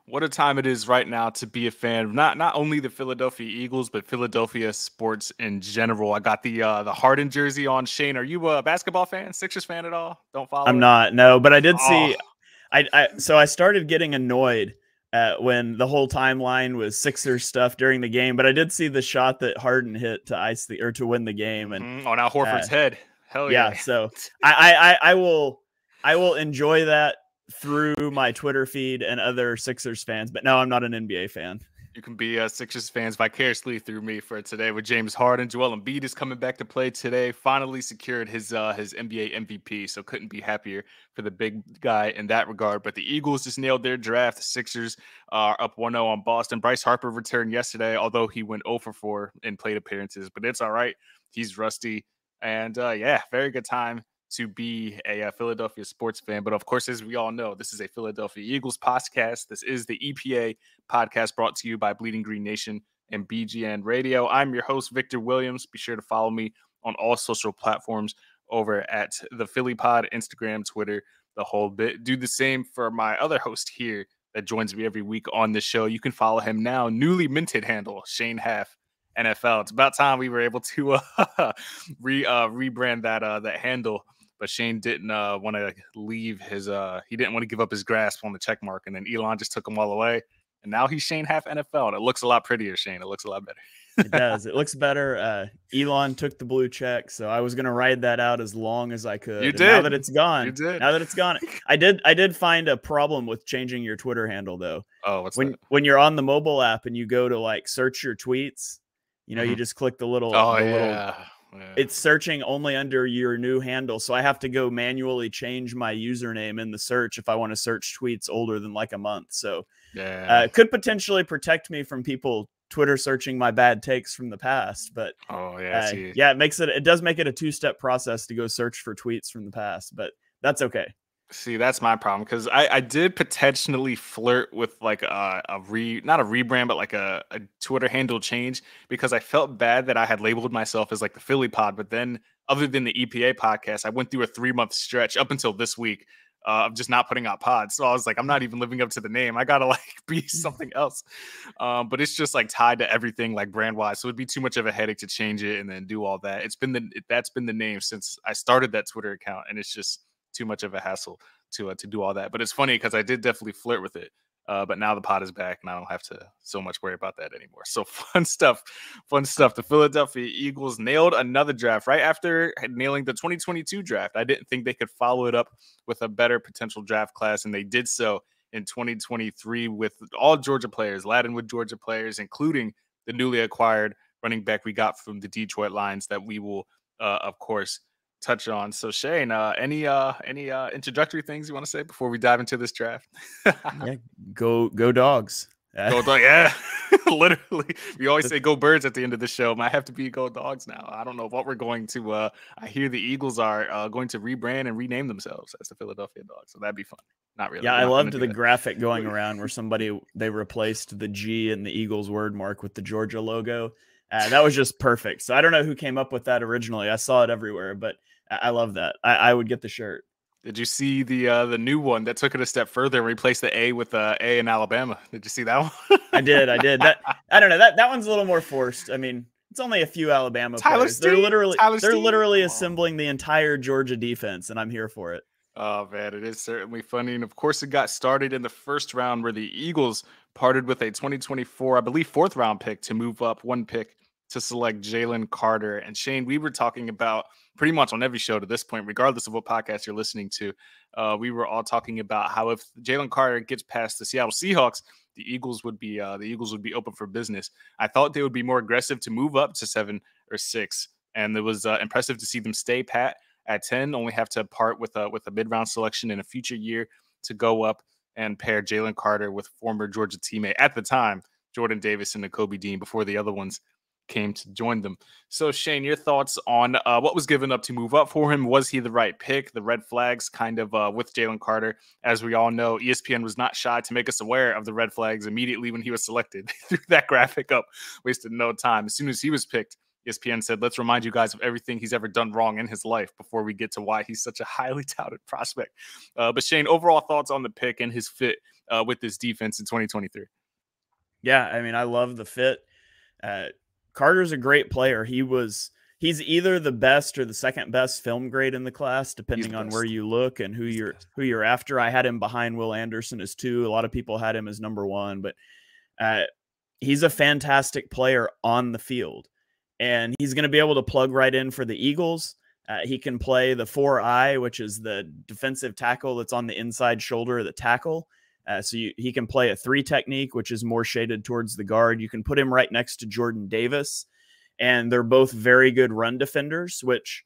What a time it is right now to be a fan of not only the Philadelphia Eagles, but Philadelphia sports in general. I got the Harden jersey on. Shane, are you a basketball fan, Sixers fan at all? Don't follow I'm it? not, no, but I did Oh, see. So I started getting annoyed when the whole timeline was Sixers stuff during the game, but I did see the shot that Harden hit to win the game, and oh, now Horford's head. Hell yeah. yeah. So I will enjoy that through my Twitter feed and other Sixers fans, but no, I'm not an NBA fan. You can be Sixers fans vicariously through me for today with James Harden. Joel Embiid is coming back to play today. Finally secured his NBA MVP, so couldn't be happier for the big guy in that regard. But the Eagles just nailed their draft. The Sixers are up 1-0 on Boston. Bryce Harper returned yesterday, although he went 0 for 4 in plate appearances. But it's all right. He's rusty. And yeah, very good time to be a Philadelphia sports fan. But of course, as we all know, this is a Philadelphia Eagles podcast. This is the EPA podcast brought to you by Bleeding Green Nation and BGN Radio. I'm your host, Victor Williams. Be sure to follow me on all social platforms over at the Philly Pod, Instagram, Twitter, the whole bit. Do the same for my other host here that joins me every week on the show. You can follow him now, newly minted handle, Shane Haff NFL. It's about time we were able to rebrand that handle. But Shane didn't want to leave his he didn't want to give up his grasp on the check mark, and then Elon just took him all away. And now he's Shane Haff NFL. And it looks a lot prettier, Shane. It looks a lot better. It does. It looks better. Elon took the blue check, so I was going to ride that out as long as I could. You did. Now that it's gone. You did. Now that it's gone. I did find a problem with changing your Twitter handle though. Oh, what's that? When you're on the mobile app and you go to like search your tweets, you just click the little it's searching only under your new handle. So I have to go manually change my username in the search if I want to search tweets older than like a month. So it could potentially protect me from people Twitter searching my bad takes from the past. But it does make it a 2-step process to go search for tweets from the past, but that's okay. See, that's my problem, because I did potentially flirt with like not a rebrand, but like a Twitter handle change, because I felt bad that I had labeled myself as like the Philly Pod. But then, other than the EPA podcast, I went through a 3-month stretch up until this week of just not putting out pods. So I was like, I'm not even living up to the name. I gotta like be something else. But it's just like tied to everything like brand wise, so it'd be too much of a headache to change it and then do all that. That's been the name since I started that Twitter account, and it's just too much of a hassle to do all that. But it's funny because I did definitely flirt with it. But now the pod is back and I don't have to so much worry about that anymore. So fun stuff. The Philadelphia Eagles nailed another draft right after nailing the 2022 draft. I didn't think they could follow it up with a better potential draft class, and they did so in 2023 with all Georgia players, Latin with Georgia players, including the newly acquired running back we got from the Detroit Lions that we will, of course, touch on. So Shane, any introductory things you want to say before we dive into this draft? Go Dogs. Go Dogs, yeah. Literally, we always say go Birds at the end of the show. Might have to be go Dogs now. I don't know what we're going to I hear the Eagles are going to rebrand and rename themselves as the Philadelphia Dogs, so that'd be fun. Not really. Yeah, I loved the graphic going around where they replaced the G in the Eagles word mark with the Georgia logo. That was just perfect. So I don't know who came up with that originally. I saw it everywhere, but I love that. I would get the shirt. Did you see the new one that took it a step further and replaced the A with the A in Alabama? Did you see that one? I did. That I don't know. That one's a little more forced. I mean, it's only a few Alabama players. They're literally assembling the entire Georgia defense, and I'm here for it. Oh man, it is certainly funny. And of course, it got started in the first round where the Eagles parted with a 2024, I believe, 4th round pick to move up one pick to select Jalen Carter. And Shane, we were talking about pretty much on every show to this point, regardless of what podcast you're listening to. We were all talking about how if Jalen Carter gets past the Seattle Seahawks, the Eagles would be open for business. I thought they would be more aggressive to move up to 7 or 6, and it was impressive to see them stay pat at 10. Only have to part with a mid-round selection in a future year to go up and pair Jalen Carter with former Georgia teammate at the time, Jordan Davis and Nakobe Dean, before the other ones came to join them. So Shane, your thoughts on what was given up to move up for him? Was he the right pick? The red flags kind of with Jalen Carter. As we all know, ESPN was not shy to make us aware of the red flags immediately when he was selected. They threw that graphic up, wasted no time. As soon as he was picked, ESPN said, let's remind you guys of everything he's ever done wrong in his life before we get to why he's such a highly touted prospect. But Shane, overall thoughts on the pick and his fit with this defense in 2023. Yeah, I mean, I love the fit. Carter's a great player. He's either the best or the second best film grade in the class, depending on where you look and who you're after. I had him behind Will Anderson as 2. A lot of people had him as number 1, but he's a fantastic player on the field, and he's going to be able to plug right in for the Eagles. He can play the 4-eye, which is the defensive tackle that's on the inside shoulder of the tackle. He can play a 3 technique, which is more shaded towards the guard. You can put him right next to Jordan Davis, and they're both very good run defenders, which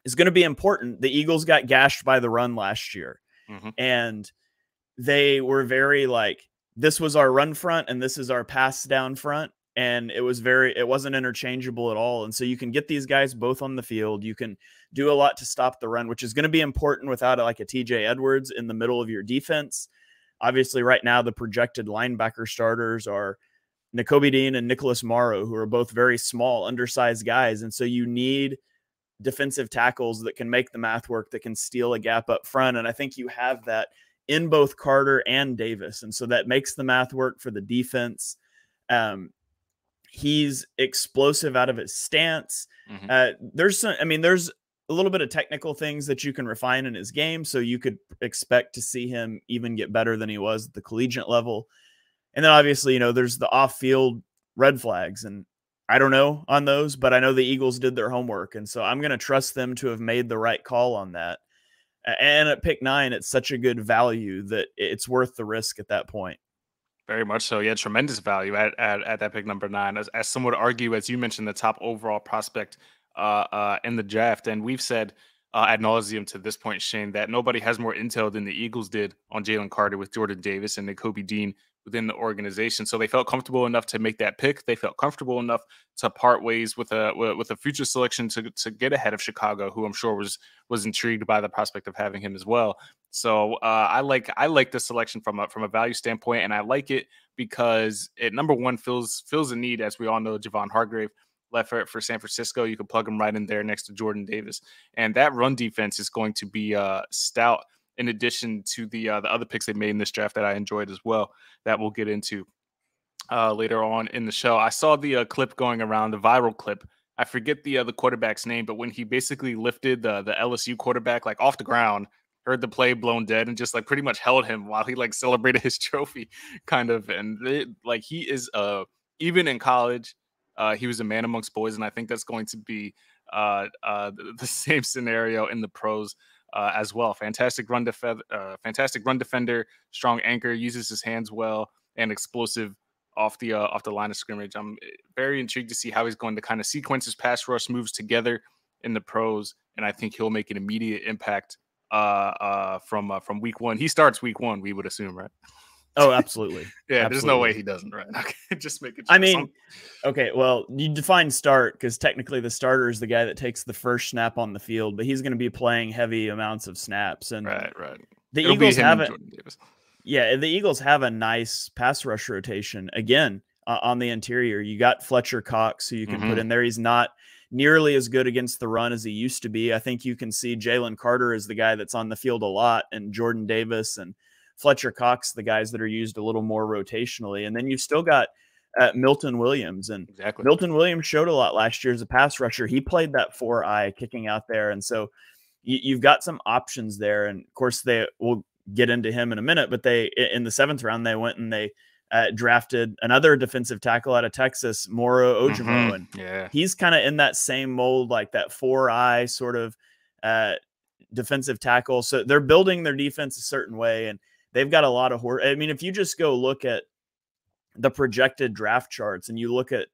is going to be important. The Eagles got gashed by the run last year, and they were very like, this was our run front and this is our pass down front. And it wasn't interchangeable at all. And so you can get these guys both on the field. You can do a lot to stop the run, which is going to be important without like a TJ Edwards in the middle of your defense. Obviously, right now, the projected linebacker starters are Nakobe Dean and Nicholas Morrow, who are both very small, undersized guys. And so you need defensive tackles that can make the math work, that can steal a gap up front. And I think you have that in both Carter and Davis. And so that makes the math work for the defense. He's explosive out of his stance. There's a little bit of technical things that you can refine in his game. So you could expect to see him even get better than he was at the collegiate level. And then obviously, there's the off-field red flags, and I don't know on those, but I know the Eagles did their homework. And so I'm going to trust them to have made the right call on that. And at pick 9, it's such a good value that it's worth the risk at that point. Very much so. Yeah, tremendous value at that pick number 9. As some would argue, as you mentioned, the top overall prospect in the draft. And we've said ad nauseum to this point, Shane, that nobody has more intel than the Eagles did on Jalen Carter with Jordan Davis and Nakobe Dean within the organization. So they felt comfortable enough to make that pick. They felt comfortable enough to part ways with a future selection to get ahead of Chicago, who I'm sure was intrigued by the prospect of having him as well. So I like this selection from a value standpoint, and I like it because it, number one, fills a need. As we all know, Javon Hargrave left for San Francisco. You can plug him right in there next to Jordan Davis, and that run defense is going to be stout. In addition to the other picks they made in this draft that I enjoyed as well, that we'll get into later on in the show. I saw the clip going around, the viral clip. I forget the quarterback's name, but when he basically lifted the LSU quarterback like off the ground, heard the play blown dead, and just like pretty much held him while he like celebrated his trophy, kind of. And he is even in college, he was a man amongst boys, and I think that's going to be the same scenario in the pros. As well. Fantastic run defender, strong anchor, uses his hands well, and explosive off the line of scrimmage. I'm very intrigued to see how he's going to kind of sequence his pass rush moves together in the pros, and I think he'll make an immediate impact from week 1. He starts week 1, we would assume, right? Oh, absolutely. Yeah, absolutely. There's no way he doesn't, right? Okay, just make it. I mean, okay, well, you define start because technically the starter is the guy that takes the first snap on the field, but he's going to be playing heavy amounts of snaps. And right. The Eagles have it. Yeah, the Eagles have a nice pass rush rotation again on the interior. You got Fletcher Cox, who you can put in there. He's not nearly as good against the run as he used to be. I think you can see Jalen Carter as the guy that's on the field a lot, and Jordan Davis and Fletcher Cox, the guys that are used a little more rotationally. And then you've still got Milton Williams. And Milton Williams showed a lot last year as a pass rusher. He played that 4-eye kicking out there. And so you've got some options there. And of course, we'll get into him in a minute, but in the 7th round, they went and they drafted another defensive tackle out of Texas, Moro Ojimo. And he's kind of in that same mold, like that 4-eye sort of defensive tackle. So they're building their defense a certain way. And they've got a lot of I mean, if you just go look at the projected draft charts and you look at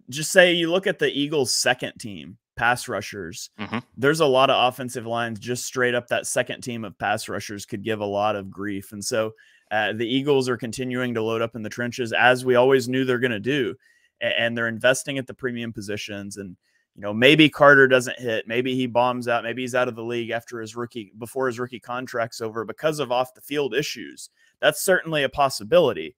the Eagles' second team pass rushers, there's a lot of offensive lines just straight up that second team of pass rushers could give a lot of grief. And so the Eagles are continuing to load up in the trenches, as we always knew they're going to do. And they're investing at the premium positions. And maybe Carter doesn't hit. Maybe he bombs out. Maybe he's out of the league before his rookie contract's over because of off the field issues. That's certainly a possibility,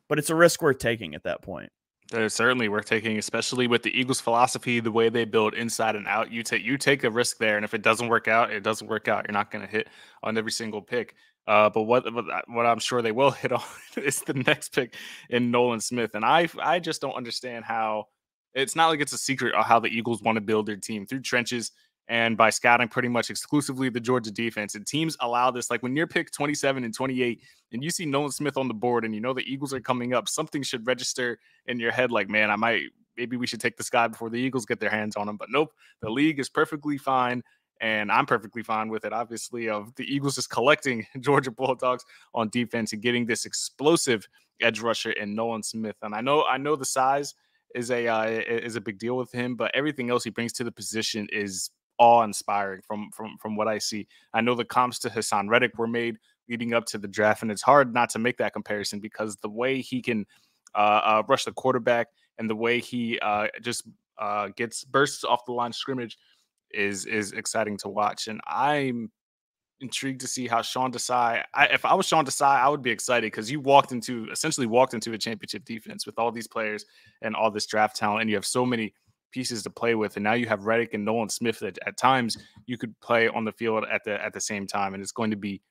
but it's a risk worth taking at that point. It's certainly worth taking, especially with the Eagles' philosophy, the way they build inside and out. You take a risk there, and if it doesn't work out, it doesn't work out. You're not going to hit on every single pick. But what I'm sure they will hit on is the next pick in Nolan Smith. And I just don't understand how it's not like it's a secret of how the Eagles want to build their team through trenches and by scouting pretty much exclusively the Georgia defense. And teams allow this. Like when you're picked 27 and 28 and you see Nolan Smith on the board and you know the Eagles are coming up, something should register in your head like, man, maybe we should take this guy before the Eagles get their hands on him. But nope, the league is perfectly fine. And I'm perfectly fine with it, obviously, of the Eagles just collecting Georgia Bulldogs on defense and getting this explosive edge rusher in Nolan Smith. And I know the size is a big deal with him, but everything else he brings to the position is awe-inspiring from what I see. I know the comps to Hassan Reddick were made leading up to the draft, and it's hard not to make that comparison because the way he can rush the quarterback and the way he just gets bursts off the line of scrimmage is exciting to watch. And I'm intrigued to see how Sean Desai, if I was Sean Desai, I would be excited because you essentially walked into a championship defense with all these players and all this draft talent, and you have so many pieces to play with. And now you have Reddick and Nolan Smith that at times you could play on the field at the same time. And it's going to be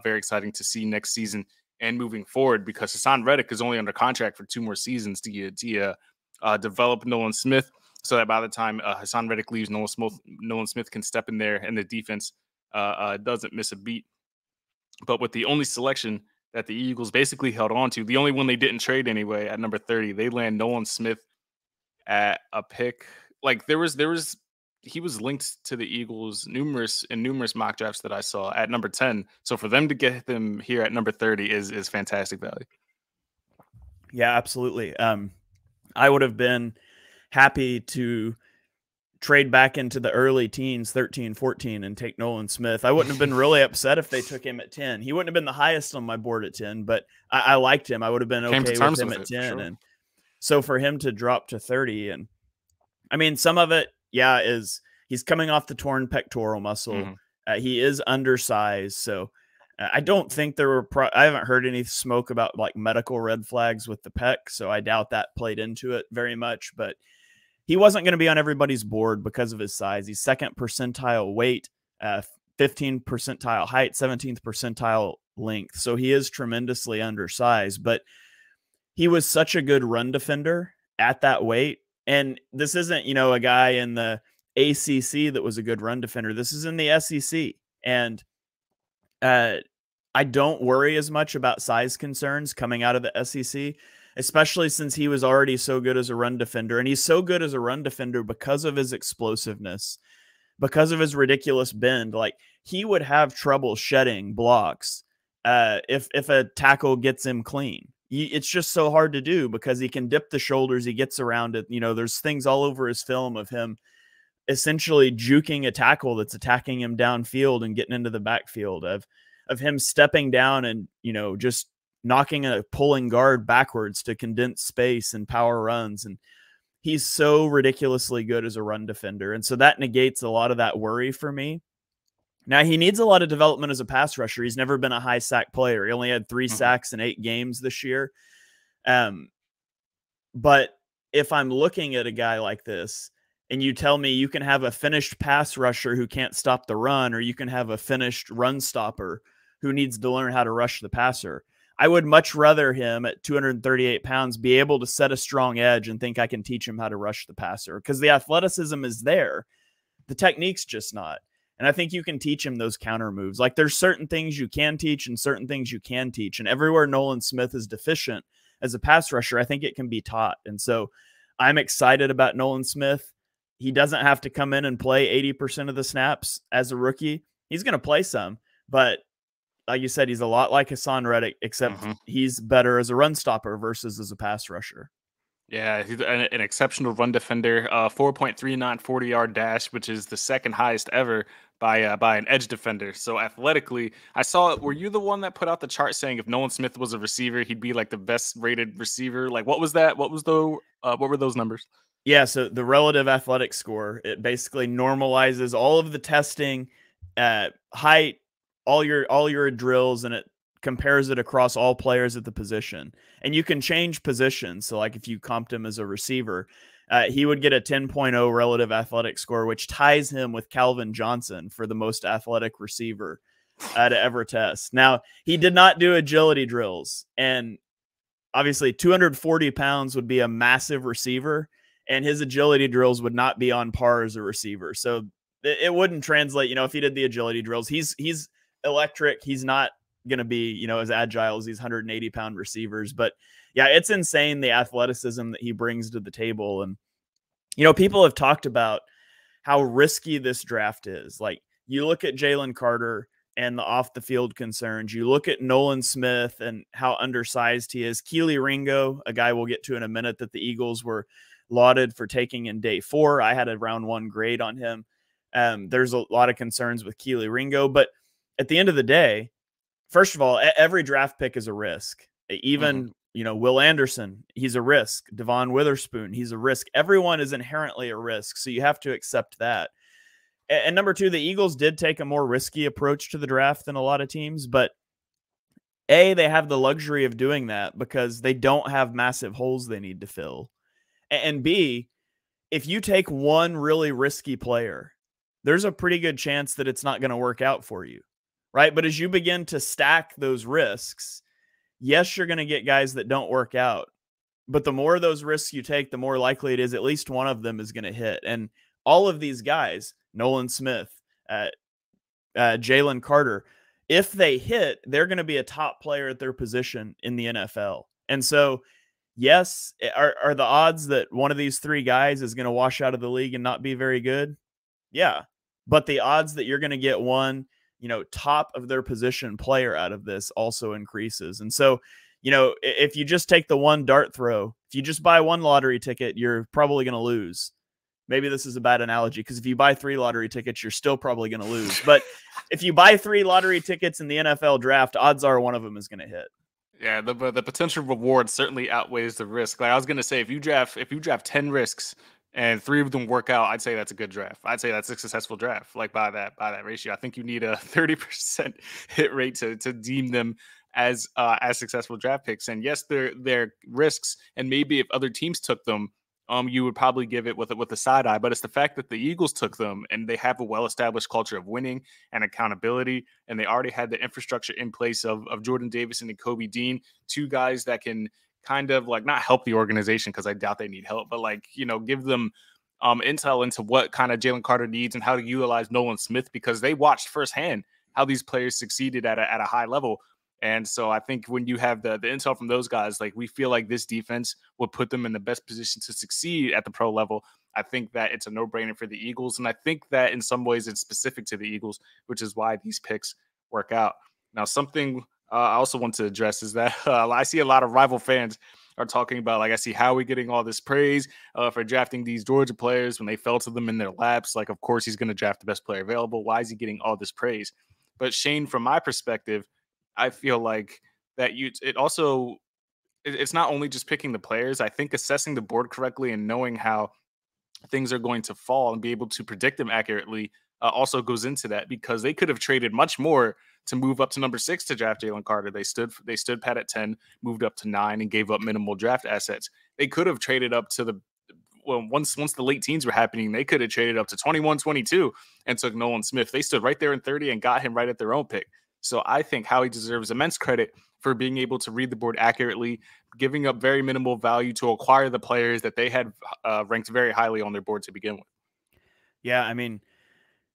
very exciting to see next season and moving forward because Hassan Reddick is only under contract for 2 more seasons to develop Nolan Smith, so that by the time Hassan Reddick leaves, Nolan Smith can step in there and the defense doesn't miss a beat. But with the only selection that the Eagles basically held on to, the only one they didn't trade anyway at number 30, they land Nolan Smith at a pick. Like he was linked to the Eagles numerous mock drafts that I saw at number 10. So for them to get them here at number 30 is fantastic value. Yeah, absolutely. I would have been happy to trade back into the early teens, 13, 14, and take Nolan Smith. I wouldn't have been really upset if they took him at 10. He wouldn't have been the highest on my board at 10, but I liked him. I would have been okay with him at 10. Sure. And so for him to drop to 30, and I mean, some of it, yeah, is he's coming off the torn pectoral muscle. Mm-hmm. He is undersized. So I don't think I haven't heard any smoke about like medical red flags with the pec. So I doubt that played into it very much, but he wasn't going to be on everybody's board because of his size. He's 2nd percentile weight, 15th percentile height, 17th percentile length. So he is tremendously undersized, but he was such a good run defender at that weight. And this isn't, a guy in the ACC that was a good run defender. This is in the SEC. And I don't worry as much about size concerns coming out of the SEC, especially since he was already so good as a run defender. And he's so good as a run defender because of his explosiveness, because of his ridiculous bend. Like he would have trouble shedding blocks if a tackle gets him clean. It's just so hard to do because he can dip the shoulders. He gets around it. There's things all over his film of him essentially juking a tackle that's attacking him downfield and getting into the backfield, of him stepping down and, just knocking a pulling guard backwards to condense space and power runs. And he's so ridiculously good as a run defender. And so that negates a lot of that worry for me. Now, he needs a lot of development as a pass rusher. He's never been a high sack player. He only had 3 sacks in 8 games this year. But if I'm looking at a guy like this and you tell me you can have a finished pass rusher who can't stop the run, or you can have a finished run stopper who needs to learn how to rush the passer, I would much rather him at 238 pounds be able to set a strong edge and think I can teach him how to rush the passer, because the athleticism is there. The technique's just not. And I think you can teach him those counter moves. Like there's certain things you can teach and certain things you can teach. And everywhere Nolan Smith is deficient as a pass rusher, I think it can be taught. And so I'm excited about Nolan Smith. He doesn't have to come in and play 80% of the snaps as a rookie. He's going to play some, but like you said, he's a lot like Hassan Reddick, except he's better as a run stopper versus as a pass rusher. Yeah, he's an exceptional run defender, 4.39 40-yard dash, which is the second highest ever by an edge defender. So athletically, I saw it. Were you the one that put out the chart saying if Nolan Smith was a receiver, he'd be like the best rated receiver? Like what was that? What were those numbers? Yeah, so the relative athletic score, it basically normalizes all of the testing, height, all your drills, and it compares it across all players at the position. And you can change positions. So like if you comped him as a receiver, he would get a 10.0 relative athletic score, which ties him with Calvin Johnson for the most athletic receiver to ever test. Now, he did not do agility drills, and obviously 240 pounds would be a massive receiver, and his agility drills would not be on par as a receiver. So it wouldn't translate. If he did the agility drills, he's electric. He's not going to be, as agile as these 180-pound receivers. But yeah, it's insane the athleticism that he brings to the table. And, people have talked about how risky this draft is. Like, you look at Jalen Carter and the off the field concerns. You look at Nolan Smith and how undersized he is. Keely Ringo, a guy we'll get to in a minute that the Eagles were lauded for taking in day 4. I had a round 1 grade on him. There's a lot of concerns with Keely Ringo, but at the end of the day, first of all, every draft pick is a risk. Even, Will Anderson, he's a risk. Devon Witherspoon, he's a risk. Everyone is inherently a risk. So you have to accept that. And number 2, the Eagles did take a more risky approach to the draft than a lot of teams, but A, they have the luxury of doing that because they don't have massive holes they need to fill. And B, if you take one really risky player, there's a pretty good chance that it's not going to work out for you, right? But as you begin to stack those risks, yes, you're going to get guys that don't work out, but the more of those risks you take, the more likely it is at least one of them is going to hit. And all of these guys, Nolan Smith, Jalen Carter, if they hit, they're going to be a top player at their position in the NFL. And so, yes, are the odds that one of these 3 guys is going to wash out of the league and not be very good? Yeah. But the odds that you're going to get one, top of their position player out of this also increases. And so, if you just take the one dart throw, if you just buy one lottery ticket, you're probably going to lose. Maybe this is a bad analogy because if you buy 3 lottery tickets, you're still probably going to lose. But if you buy 3 lottery tickets in the NFL draft, odds are one of them is going to hit. Yeah, the potential reward certainly outweighs the risk. Like I was going to say, if you draft 10 risks and 3 of them work out, I'd say that's a good draft. I'd say that's a successful draft. Like by that ratio, I think you need a 30% hit rate to deem them as successful draft picks. And yes, they're risks, and maybe if other teams took them, you would probably give it with a side eye, but it's the fact that the Eagles took them and they have a well-established culture of winning and accountability, and they already had the infrastructure in place of Jordan Davison and Kobe Dean, 2 guys that can kind of like not help the organization because I doubt they need help, but give them intel into what kind of Jalen Carter needs and how to utilize Nolan Smith because they watched firsthand how these players succeeded at a high level. And so I think when you have the intel from those guys, like we feel like this defense will put them in the best position to succeed at the pro level. I think that it's a no-brainer for the Eagles. And I think that in some ways it's specific to the Eagles, which is why these picks work out. Now, something I also want to address is that I see a lot of rival fans are talking about, like, I see Howie getting all this praise for drafting these Georgia players when they fell to them in their laps. Like, of course, he's going to draft the best player available. Why is he getting all this praise? But Shane, from my perspective, I feel like that it's not only just picking the players. I think assessing the board correctly and knowing how things are going to fall and be able to predict them accurately also goes into that, because they could have traded much more to move up to number 6 to draft Jalen Carter. They stood pat at 10, moved up to 9, and gave up minimal draft assets. They could have traded up to once the late teens were happening, they could have traded up to 21, 22 and took Nolan Smith. They stood right there in 30 and got him right at their own pick. So I think Howie deserves immense credit for being able to read the board accurately, giving up very minimal value to acquire the players that they had ranked very highly on their board to begin with. Yeah, I mean,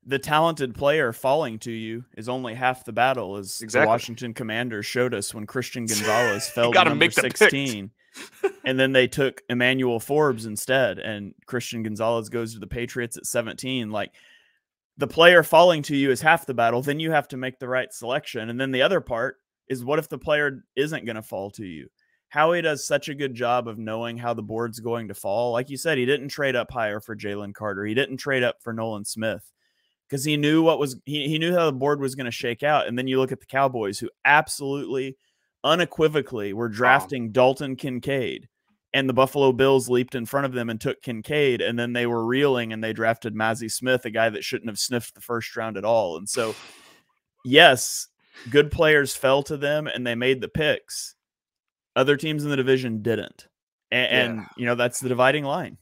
the talented player falling to you is only half the battle, as the Washington Commanders showed us when Christian Gonzalez fell to number 16. And then they took Emmanuel Forbes instead, and Christian Gonzalez goes to the Patriots at 17. Like, the player falling to you is half the battle. Then you have to make the right selection. And then the other part is, what if the player isn't going to fall to you? Howie does such a good job of knowing how the board's going to fall. Like you said, he didn't trade up higher for Jalen Carter. He didn't trade up for Nolan Smith because he knew he knew how the board was going to shake out. And then you look at the Cowboys, who absolutely unequivocally were drafting Dalton Kincaid, and the Buffalo Bills leaped in front of them and took Kincaid, and then they were reeling and they drafted Mazi Smith, a guy that shouldn't have sniffed the first round at all. And so, yes, good players fell to them and they made the picks. Other teams in the division didn't. And you know, that's the dividing line.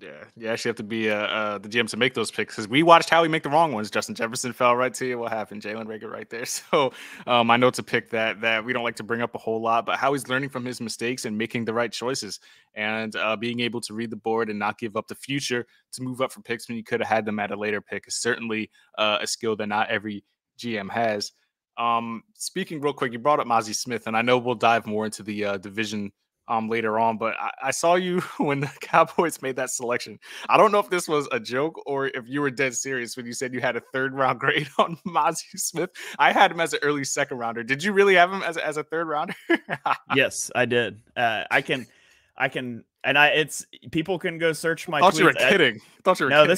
Yeah, you actually have to be the GM to make those picks because we watched Howie make the wrong ones. Justin Jefferson fell right to you. What happened? Jalen Reagor right there. So I know it's a pick that we don't like to bring up a whole lot, but Howie's learning from his mistakes and making the right choices and being able to read the board and not give up the future to move up for picks when you could have had them at a later pick is certainly a skill that not every GM has. Speaking real quick, you brought up Mozzie Smith, and I know we'll dive more into the division later on, but I saw you when the Cowboys made that selection. I don't know if this was a joke or if you were dead serious when you said you had a 3rd round grade on Mozzie Smith. I had him as an early 2nd rounder. Did you really have him as a 3rd rounder? Yes, I did. I can, and it's people can go search my. Thought tweets. You were kidding. Thought you were kidding.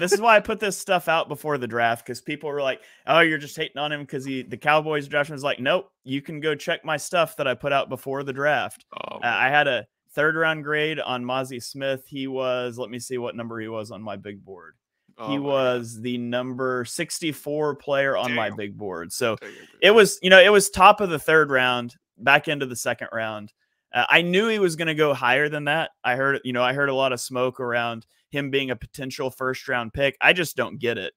This is why I put this stuff out before the draft because people were like, "Oh, you're just hating on him because the Cowboys draft." Was like, nope, you can go check my stuff that I put out before the draft. I had a 3rd round grade on Mozzie Smith. He was, let me see what number he was on my big board. He was the number 64 player on my big board. So it was top of the 3rd round, back into the 2nd round. I knew he was going to go higher than that. I heard a lot of smoke around him being a potential 1st round pick. I just don't get it.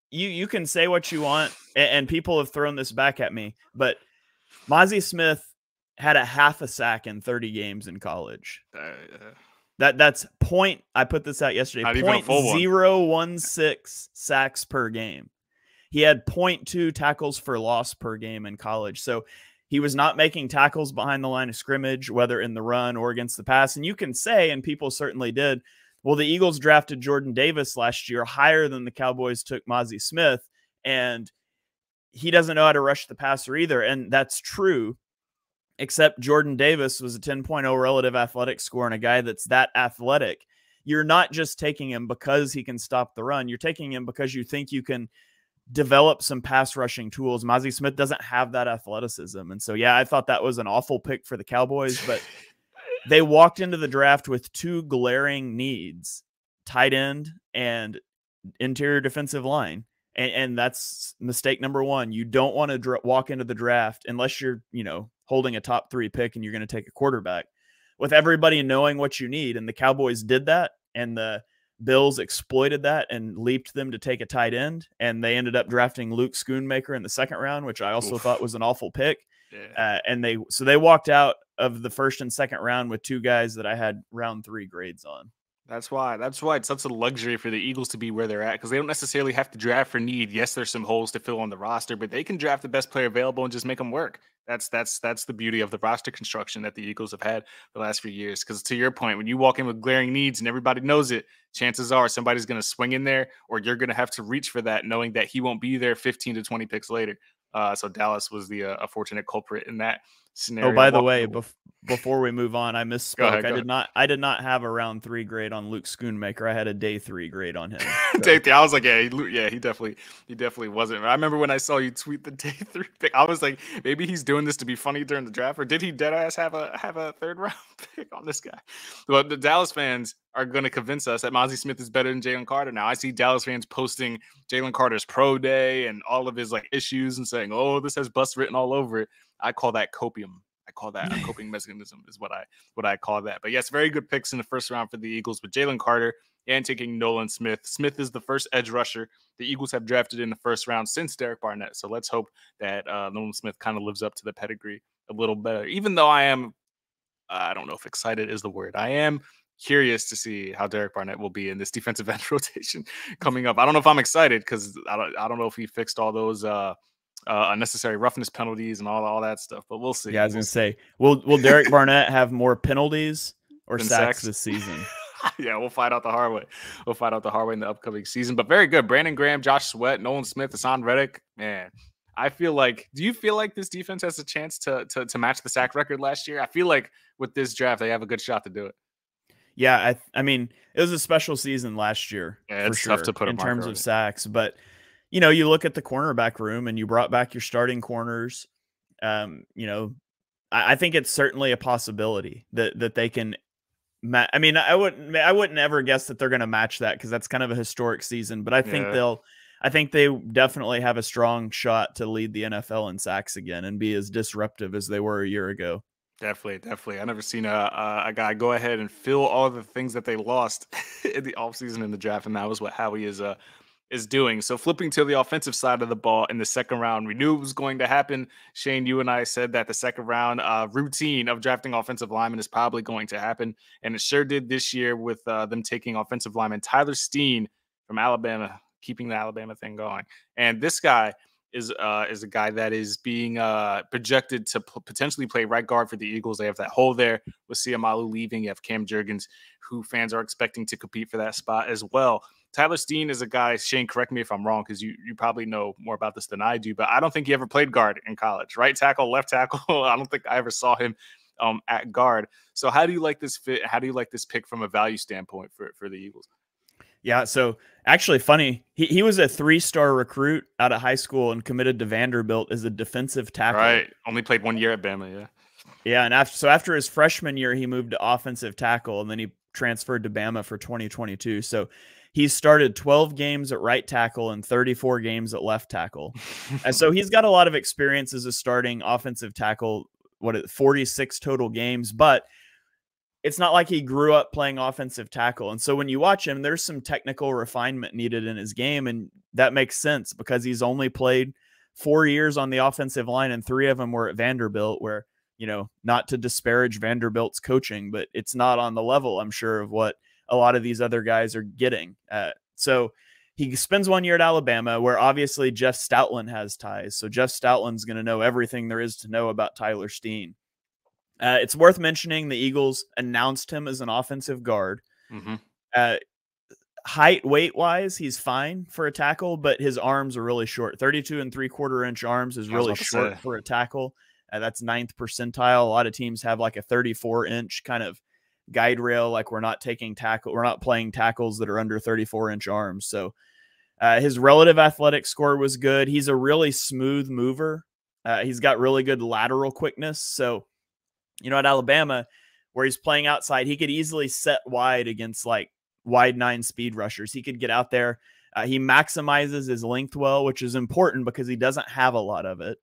You can say what you want, and people have thrown this back at me, but Mozzie Smith had a half a sack in 30 games in college. That's point. I put this out yesterday. 0.016 sacks per game. He had 0.2 tackles for loss per game in college. So he was not making tackles behind the line of scrimmage, whether in the run or against the pass. And you can say, and people certainly did, well, the Eagles drafted Jordan Davis last year higher than the Cowboys took Mozzie Smith, and he doesn't know how to rush the passer either. And that's true, except Jordan Davis was a 10.0 relative athletic score and a guy that's that athletic. You're not just taking him because he can stop the run. You're taking him because you think you can develop some pass rushing tools. Mozzie Smith doesn't have that athleticism. And so, yeah, I thought that was an awful pick for the Cowboys, but they walked into the draft with 2 glaring needs: tight end and interior defensive line. And that's mistake number 1. You don't want to walk into the draft unless you're, holding a top 3 pick and you're going to take a quarterback with everybody knowing what you need. And the Cowboys did that. And the Bills exploited that and leaped them to take a tight end, and they ended up drafting Luke Schoonmaker in the 2nd round, which I also thought was an awful pick. Yeah. And they walked out of the 1st and 2nd round with 2 guys that I had round 3 grades on. That's why it's such a luxury for the Eagles to be where they're at, because they don't necessarily have to draft for need. Yes, there's some holes to fill on the roster, but they can draft the best player available and just make them work. That's the beauty of the roster construction that the Eagles have had the last few years. Because to your point, when you walk in with glaring needs and everybody knows it, chances are somebody's going to swing in there, or you're going to have to reach for that, knowing that he won't be there 15 to 20 picks later. So Dallas was the fortunate culprit in that scenario. Oh, by the way, before we move on, I misspoke. I did not have a round 3 grade on Luke Schoonmaker. I had a day 3 grade on him. So. Day 3. I was like, he definitely wasn't. I remember when I saw you tweet the day 3 pick, I was like, maybe he's doing this to be funny during the draft, or did he dead ass have a 3rd round pick on this guy? But the Dallas fans are going to convince us that Mozzie Smith is better than Jalen Carter. Now I see Dallas fans posting Jalen Carter's pro day and all of his issues and saying, "Oh, this has bust written all over it." I call that copium. I call that a coping mechanism is what I call that. But yes, very good picks in the 1st round for the Eagles with Jalen Carter and taking Nolan Smith. Smith is the first edge rusher the Eagles have drafted in the 1st round since Derek Barnett. So let's hope that Nolan Smith kind of lives up to the pedigree a little better. Even though I don't know if excited is the word. I am curious to see how Derek Barnett will be in this defensive end rotation coming up. I don't know if I'm excited because I don't know if he fixed all those unnecessary roughness penalties and all that stuff, but we'll see. Yeah, I was gonna say, will Derek Barnett have more penalties or sacks this season? Yeah, we'll find out the hard way. We'll find out the hard way in the upcoming season. But very good. Brandon Graham, Josh Sweat, Nolan Smith, Hassan Reddick. Man, do you feel like this defense has a chance to match the sack record last year? I feel like with this draft, they have a good shot to do it. Yeah, I mean, it was a special season last year. Yeah, it's tough to put in terms of sacks, but you look at the cornerback room and you brought back your starting corners. I think it's certainly a possibility that they can. I mean, I wouldn't ever guess that they're going to match that because that's kind of a historic season. But I think I think they definitely have a strong shot to lead the NFL in sacks again and be as disruptive as they were a year ago. Definitely. I never seen a guy go ahead and fill all the things that they lost in the offseason in the draft, and that was what Howie is doing. So flipping to the offensive side of the ball in the second round, we knew it was going to happen. Shane, you and I said that the second round routine of drafting offensive linemen is probably going to happen, and it sure did this year with them taking offensive lineman Tyler Steen from Alabama, keeping the Alabama thing going. And this guy is a guy that is being projected to potentially play right guard for the Eagles. They have that hole there with Siamalu leaving. You have Cam Jurgens, who fans are expecting to compete for that spot as well. Tyler Steen is a guy, Shane, correct me if I'm wrong, because you probably know more about this than I do, but I don't think he ever played guard in college. Right tackle, left tackle. I don't think I ever saw him at guard. So how do you like this fit? How do you like this pick from a value standpoint for the Eagles? Yeah, so actually funny, he was a 3-star recruit out of high school and committed to Vanderbilt as a defensive tackle. Right, only played 1 year at Bama, yeah. Yeah, and after his freshman year, he moved to offensive tackle, and then he transferred to Bama for 2022. So he started 12 games at right tackle and 34 games at left tackle. And so he's got a lot of experience as a starting offensive tackle, 46 total games, but it's not like he grew up playing offensive tackle. And so when you watch him, there's some technical refinement needed in his game. And that makes sense because he's only played 4 years on the offensive line and 3 of them were at Vanderbilt, where, not to disparage Vanderbilt's coaching, but it's not on the level, I'm sure, of what a lot of these other guys are getting. So he spends 1 year at Alabama, where obviously Jeff Stoutland has ties. So Jeff Stoutland's going to know everything there is to know about Tyler Steen. It's worth mentioning the Eagles announced him as an offensive guard. Mm-hmm. Height, weight-wise, he's fine for a tackle, but his arms are really short. 32 3/4 inch arms is really short for a tackle. That's 9th percentile. A lot of teams have like a 34-inch kind of guide rail, like we're not playing tackles that are under 34-inch arms. So his relative athletic score was good. He's a really smooth mover. He's got really good lateral quickness. So at Alabama, where he's playing outside, he could easily set wide against like wide 9 speed rushers. He could get out there. He maximizes his length well, which is important because he doesn't have a lot of it.